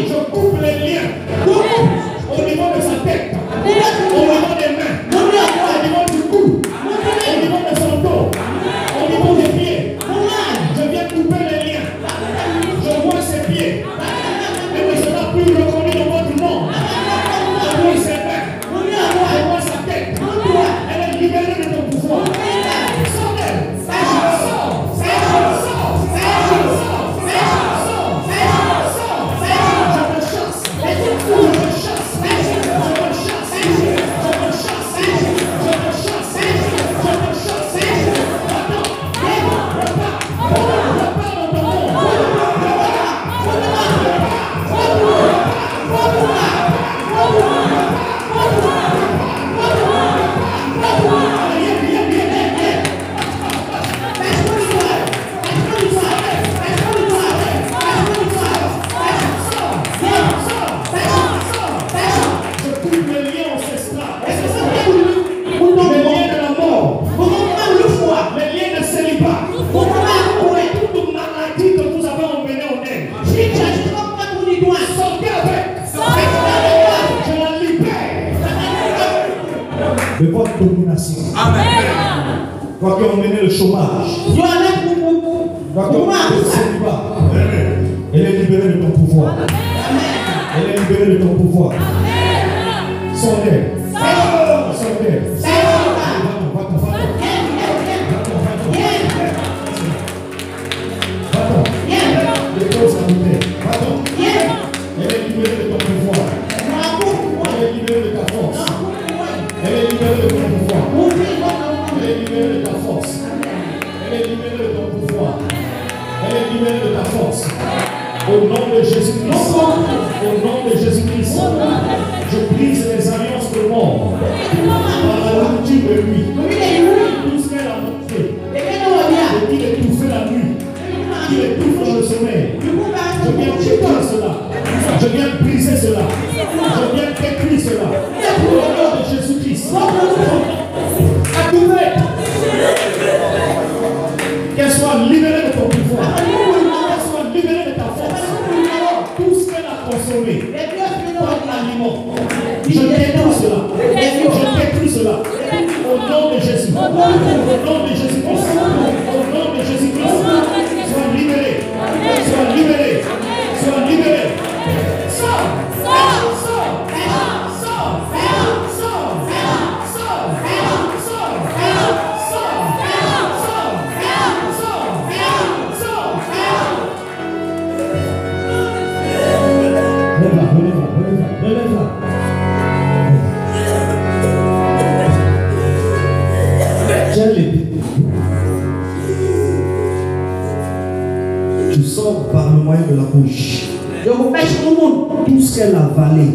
Je coupe les liens. Au niveau de sa tête. Au niveau des mains. Au niveau du cou. Au niveau de son dos, au niveau des pieds, je viens couper les liens. Je vois ses pieds. Elle ne sera plus reconnue dans votre nom. Je vois ses mains. Je vois sa tête. Elle est libérée de ton pouvoir. Sors d'elle. De votre domination. Amen. Toi qui as emmené le chômage. Toi qui as emmené le célibat. Elle est libérée de ton pouvoir. Elle est libérée de ton pouvoir. Sors-le. Sors-le. Va-t'en. Dépose la bouteille. Va-t'en. Elle est libérée de ton pouvoir. Elle est libérée de ta force. Elle est libérée de ton pouvoir. Elle est libérée de ta force. Elle est libérée de ton pouvoir. Elle est libérée de ta force. Au nom de Jésus-Christ. Au nom de Jésus-Christ. Je brise les alliances de mort. Par la rupture de lui. Tout ce qu'elle a montré. Qu'il étouffe la nuit. Qu'il étouffe dans le sommeil. Je viens quitter cela. Je viens briser cela. Je viens détruire cela. Au nom de Jésus-Christ. Qu'elle soit libérée de ton pouvoir. Qu'elle soit libérée de ta force. Tout ce qu'elle a consommé par l'aliment. Je détruis cela. Je détruis cela. Au nom de Jésus. Au nom de Jésus-Christ. Au nom de Jésus-Christ. Sois libéré. Sois libéré. Sois libéré. Sors. Sors. Sors. Sors. Sors. Relève-la. Tiens l'épée. Tu sors par le moyen de la bouche. Tout ce qu'elle a avalé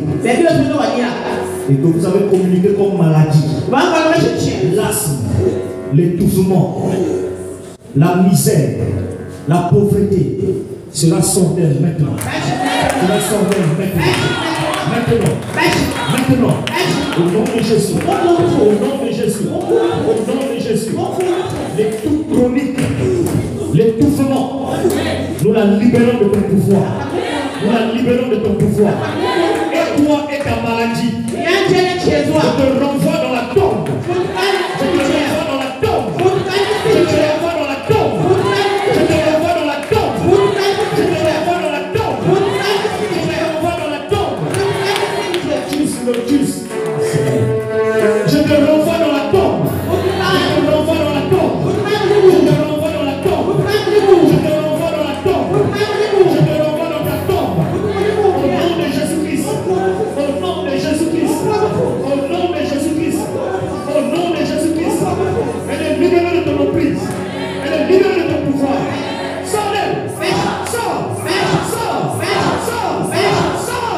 et que vous avez communiqué comme maladie, l'asthme, l'étouffement, la misère, La pauvreté sera sortie maintenant. Sera sortie maintenant. Maintenant. Au nom de Jésus. Au nom de Jésus. Au nom de Jésus. Les tout chroniques, l'étouffement, nous la libérons de ton pouvoir. Nous la libérons de ton pouvoir. Et toi et ta maladie, je te renvoie dans la tombe. Je te renvoie dans la tombe. Je te renvoie dans la tombe. Je te renvoie dans la tombe. Je te renvoie dans la tombe. Je te renvoie dans la tombe. Je te renvoie dans la tombe. Je te renvoie dans la tombe. Je te renvoie dans la tombe. Je te renvoie dans la tombe. Je te renvoie dans ta tombe. Au nom de Jésus-Christ. Au nom de Jésus-Christ. Au nom de Jésus-Christ. Au nom de Jésus-Christ. Elle est libérée de ton emprise. Elle est libérée de ton pouvoir. Sors-le. Sors. Sors. Sors. Sors.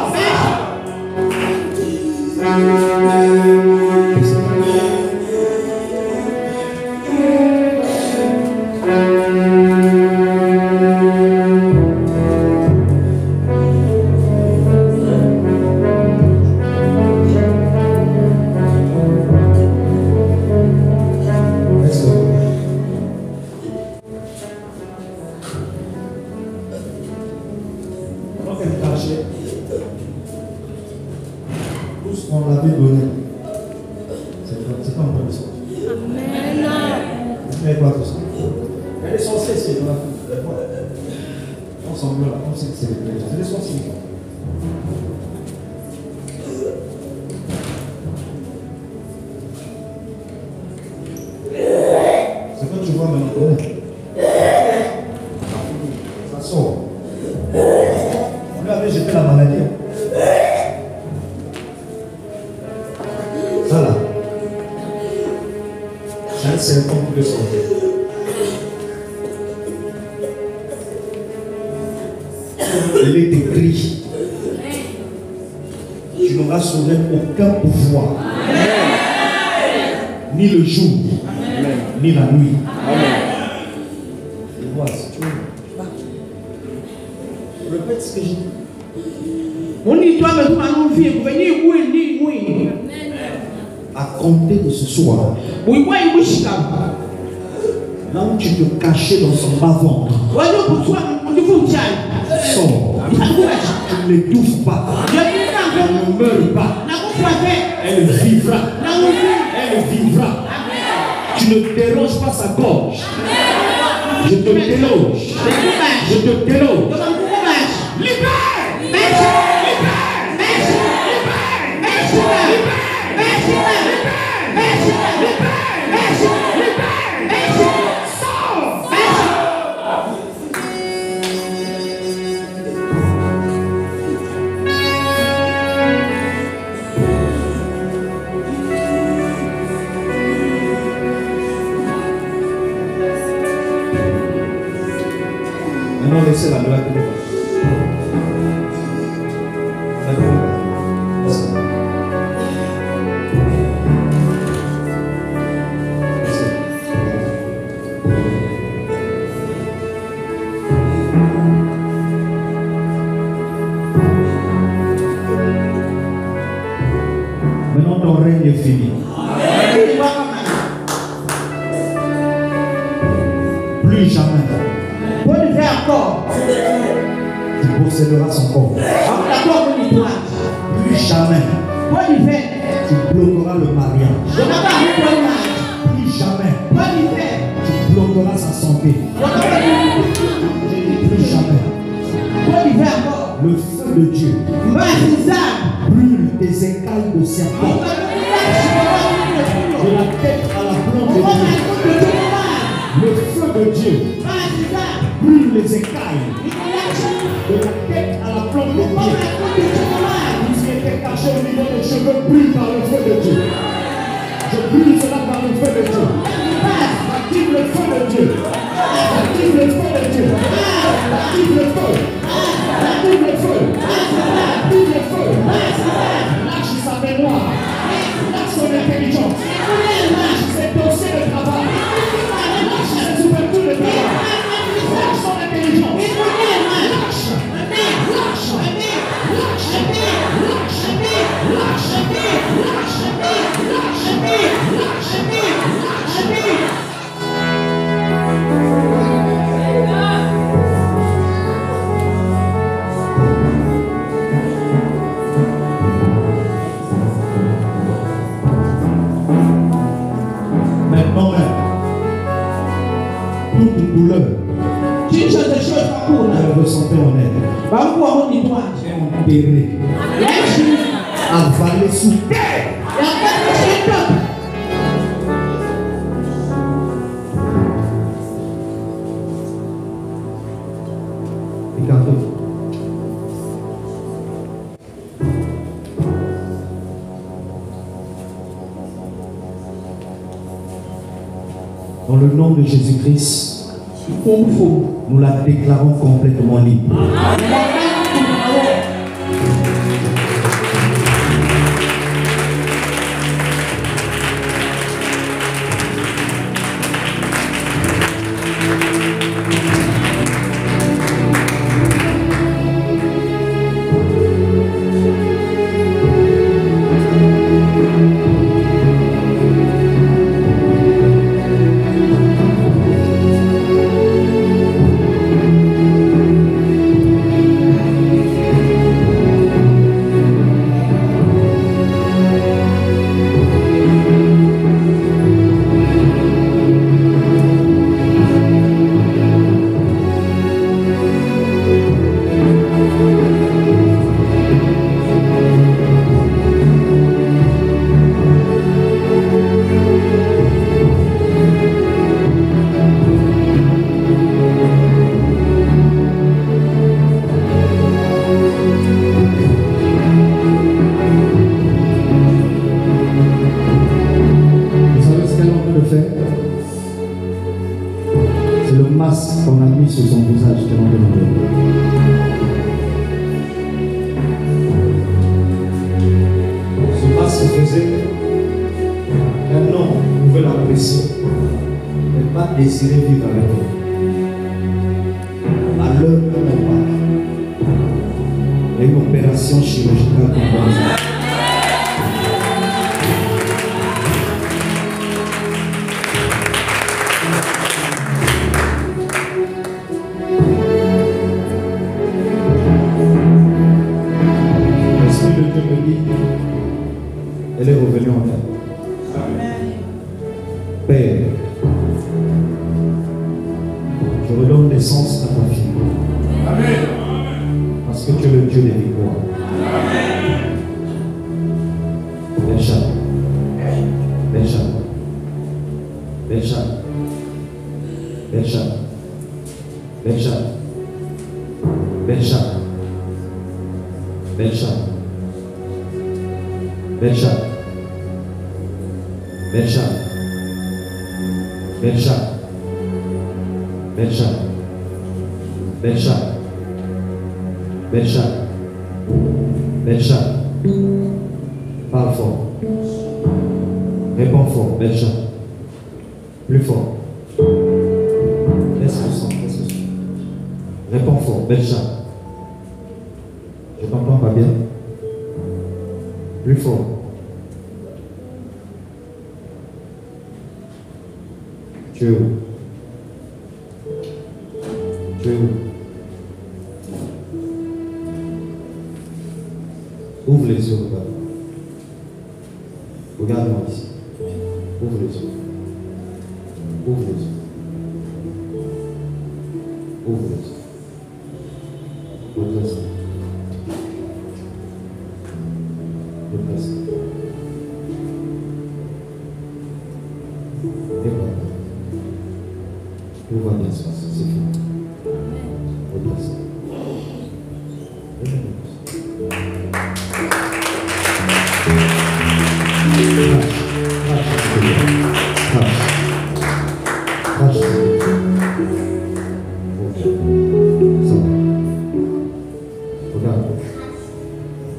Il est écrit, tu n'auras sur elle aucun pouvoir, ni le jour, ni la nuit. Et moi, si tu veux, répète ce que j'ai dit. À compter de ce soir, là où tu te cachais dans son bas-ventre, sors. Tu ne l'étouffes pas. Elle ne meurt pas. Elle vivra. Elle vivra. Tu ne déranges pas sa gorge. Je te déloge. Je te déloge. Maintenant, laissez la blague. Maintenant, ton règne est fini. Plus jamais. Tu posséderas son corps. Plus jamais. Tu bloqueras le mariage. Plus jamais. Tu bloqueras sa santé. J'ai dit plus jamais. Le feu de Dieu brûle tes écailles de serpent. De la tête à la plante de Dieu. Le feu de Dieu brûle les écailles. De la tête à la plante de Dieu. Tout ce qui était caché au niveau des cheveux brûle par le feu de Dieu. Je brûle cela par le feu de Dieu. Active le feu de Dieu. Active le feu de Dieu. Active le feu. Active le feu. Active le feu. Lâche sa mémoire. Lâche son intelligence. Lâche ses dossiers de travail. Lâche ses ouvertures de travail. Lâche son douleur.
Jinsi za choses hakuna.
Elle ressentait en elle.
Bangu wa ni toi.
Enterré.
Yesu
Avalé sous terre.
yakati cheto.
Regardez. Dans le nom de Jésus-Christ, nous la déclarons complètement libre. Qu'on a mis sur son visage tellement demandé.
Ce masque faisait qu'un homme pouvait l'apprécier, mais pas désirer vivre avec elle. À l'heure où on parle, il y a une opération chirurgicale qu'on doit faire.
Elle est revenue en elle. Père, je redonne naissance à ta fille.
Amen.
Parce que tu es le Dieu des victoires. Bencha. Bencha. Bencha. Bencha. Bencha. Bencha. Bencha. Bencha. Bencha. Bencha. Bencha. Bencha. Bencha. Bencha. Parle fort. Réponds fort. Bencha. Plus fort. Laisse le son. Réponds fort. Bencha. Je t'entends pas bien. Plus fort. Tu es où? Tu es où? Ouvre les yeux, regarde. Regarde-moi ici. Ouvre les yeux. Ouvre les yeux. Ouvre les yeux. Redresse. Redresse. Tout va bien se passer, c'est fini. Redresse.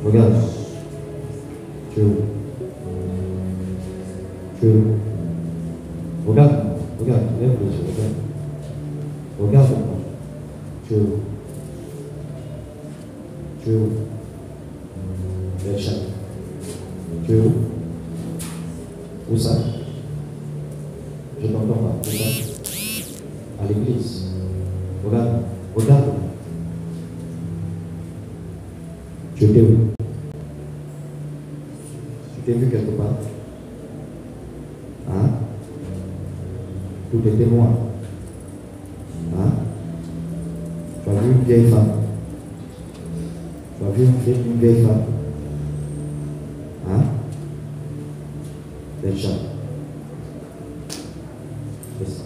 Regarde. Tu es où? Tu es où? Regarde. Regarde. Lève les yeux. Regarde. Regarde-moi. Tu es où? Tu es où? Bencha. Tu es où? Où ça? Je t'entends pas. Où ça? À l'église. Regarde. Regarde. Tu étais où? Tu t'es vu quelque part? Hein? Tout était noir.
vu une vieille femme? Tu as vu une vieille femme? Hein? Déjà.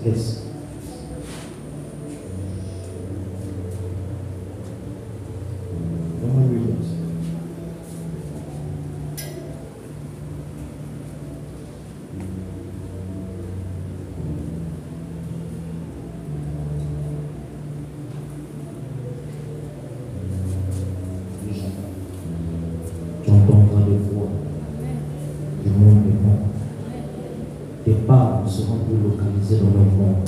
Qu'est-ce? Donne-moi lui l'autre. Tu entendras les voix du monde du monde. Tes pas ne seront plus localisés dans leur monde.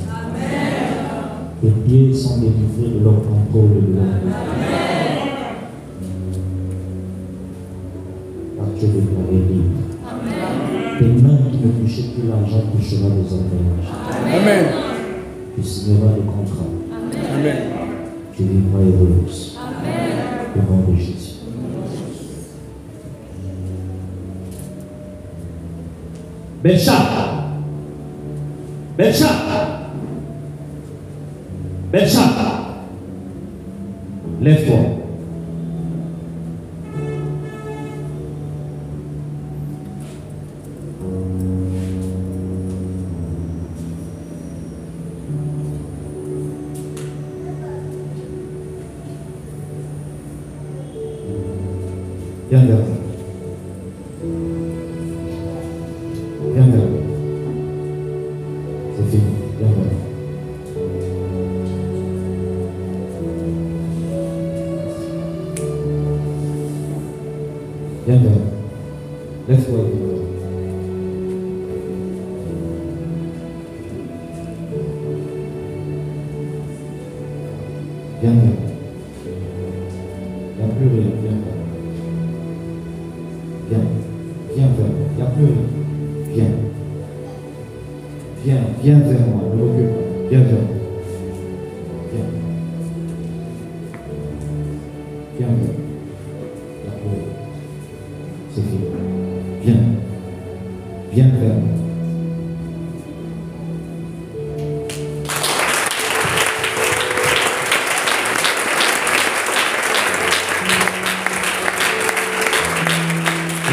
Tes pieds sont délivrés de leur contrôle de l'homme. Car tu es déclaré libre. Tes mains qui ne touchaient plus l'argent touchera désormais l'argent.
Amen.
Tu signeras des contrats.
Amen.
Tu vivras heureuse. Au nom de Jésus. Belcha. Belcha. Belcha. Lève-toi. Viens vers moi. Viens vers moi. C'est fini. Viens vers moi. Viens vers moi. Lève-toi et viens vers moi. Viens vers moi. Il n'y a plus rien. Viens vers moi. Viens vers moi. Il n'y a plus rien. Viens vers moi. Ne recule pas. Viens vers moi. Viens vers moi. La pauvre. C'est fini. Viens vers moi.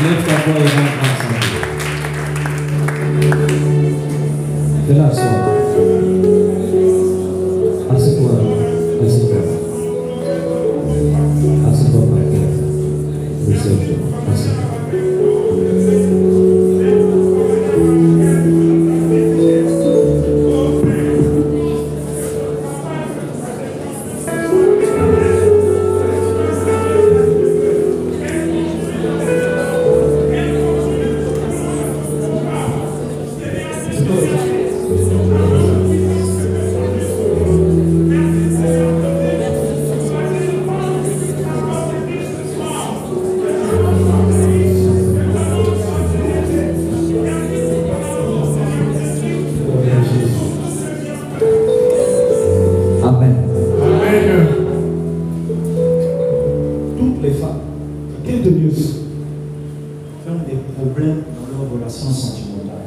Lève ta voix et rentre ensemble. Fais-la asseoir. Assieds-toi. Assieds-toi. Assieds-toi par terre. Recevez-toi. Assieds-toi. Amen.
Amen.
Toutes les femmes
Quel de mieux?
ont des problèmes dans leur relation sentimentale.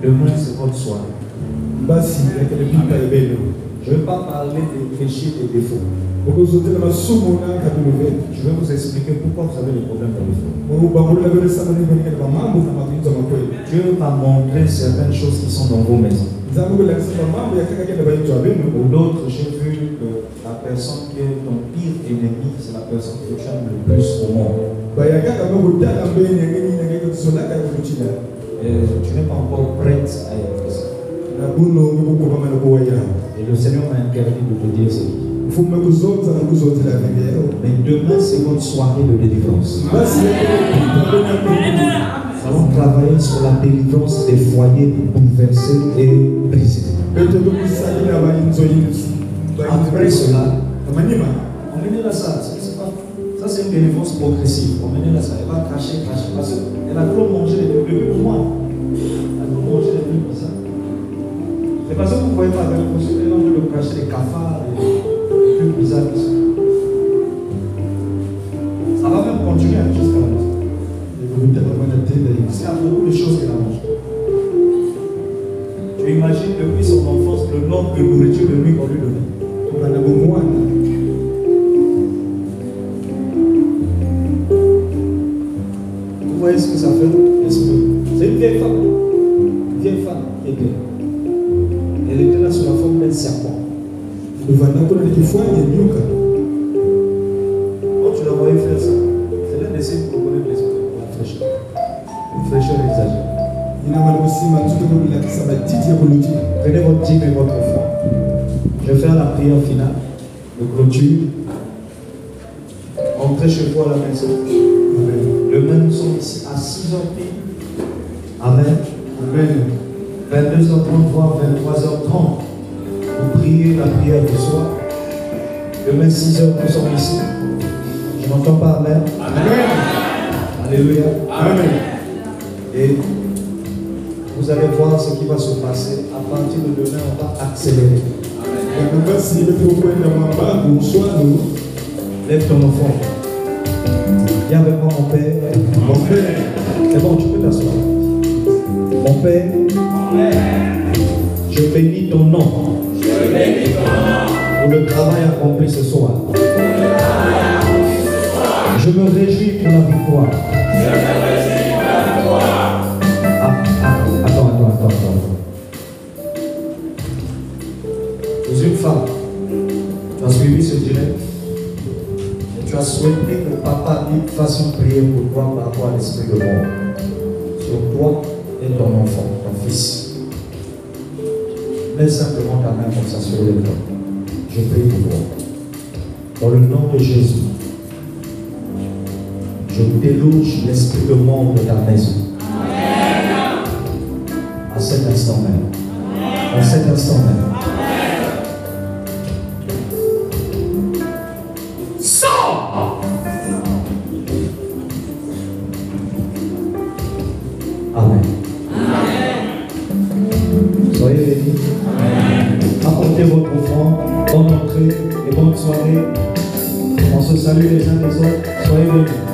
Demain, c'est votre soirée. Je ne vais pas parler des péchés et des défauts. Je vais vous expliquer pourquoi vous avez des problèmes dans le fond. Dieu m'a montré certaines choses qui sont dans vos maisons. Ou d'autres, j'ai vu que la personne qui est ton pire ennemi, c'est la personne que tu aimes le plus au monde. Et tu n'es pas encore prête à être ça. Et le Seigneur m'a interdit de te dire ça. Mais demain, c'est votre soirée de délivrance. Nous allons travailler sur la délivrance des foyers bouleversés et brisés. Après cela, emmenez la salle. Ça, c'est une délivrance progressive. Emmenez la salle. Elle va cracher. Parce qu'elle a trop mangé depuis pour moi. Elle a trop mangé depuis pour ça. C'est parce que vous ne voyez pas avec le projet. Elle a envie de cracher les cafards, les plus bizarres. Ça va même continuer jusqu'à la maison. Parce qu'il y a beaucoup de choses qu'elle a mangées. Tu imagines depuis son enfance, le nombre de nourriture de nuit qu'on lui donnait. Vous voyez ce que ça fait? C'est une vieille femme. Une vieille femme qui était. Elle était là sous la forme d'un serpent. Quand tu la voyais faire ça, c'est l'un des signes pour reconnaître les autres, la fraîcheur. Une fraîcheur exagérée. Prenez votre dîme et votre offrande. Je vais faire la prière finale de clôture. Entrez chez vous à la maison. Demain, nous sommes ici à 6h pile. Amen. Amen. 22h30, voire 23h30. Pour prier la prière du soir. Demain, 6h, nous sommes ici. Je n'entends pas Amen. Amen. Alléluia. Amen. Et vous allez voir ce qui va se passer. À partir de demain, on va accélérer. Lève ton enfant. Viens avec moi, mon Père. Mon Père. C'est bon, tu peux t'asseoir. Mon Père, je bénis ton nom. Pour le travail accompli ce soir. Je me réjouis pour la victoire. Attends. Tu es une femme. Tu as suivi ce direct. Et tu as souhaité que papa fasse une prière pour toi par rapport à l'esprit de mort. Sur toi et ton enfant, ton fils. Mets simplement ta main comme ça sur le corps. Je prie pour toi. Dans le nom de Jésus, je déloge l'esprit de mort de ta maison. À cet instant même. À cet instant même. Sors! Amen. Soyez bénis. Apportez votre offrande. Bonne entrée et bonne soirée. On se salue les uns les autres. Soyez bénis.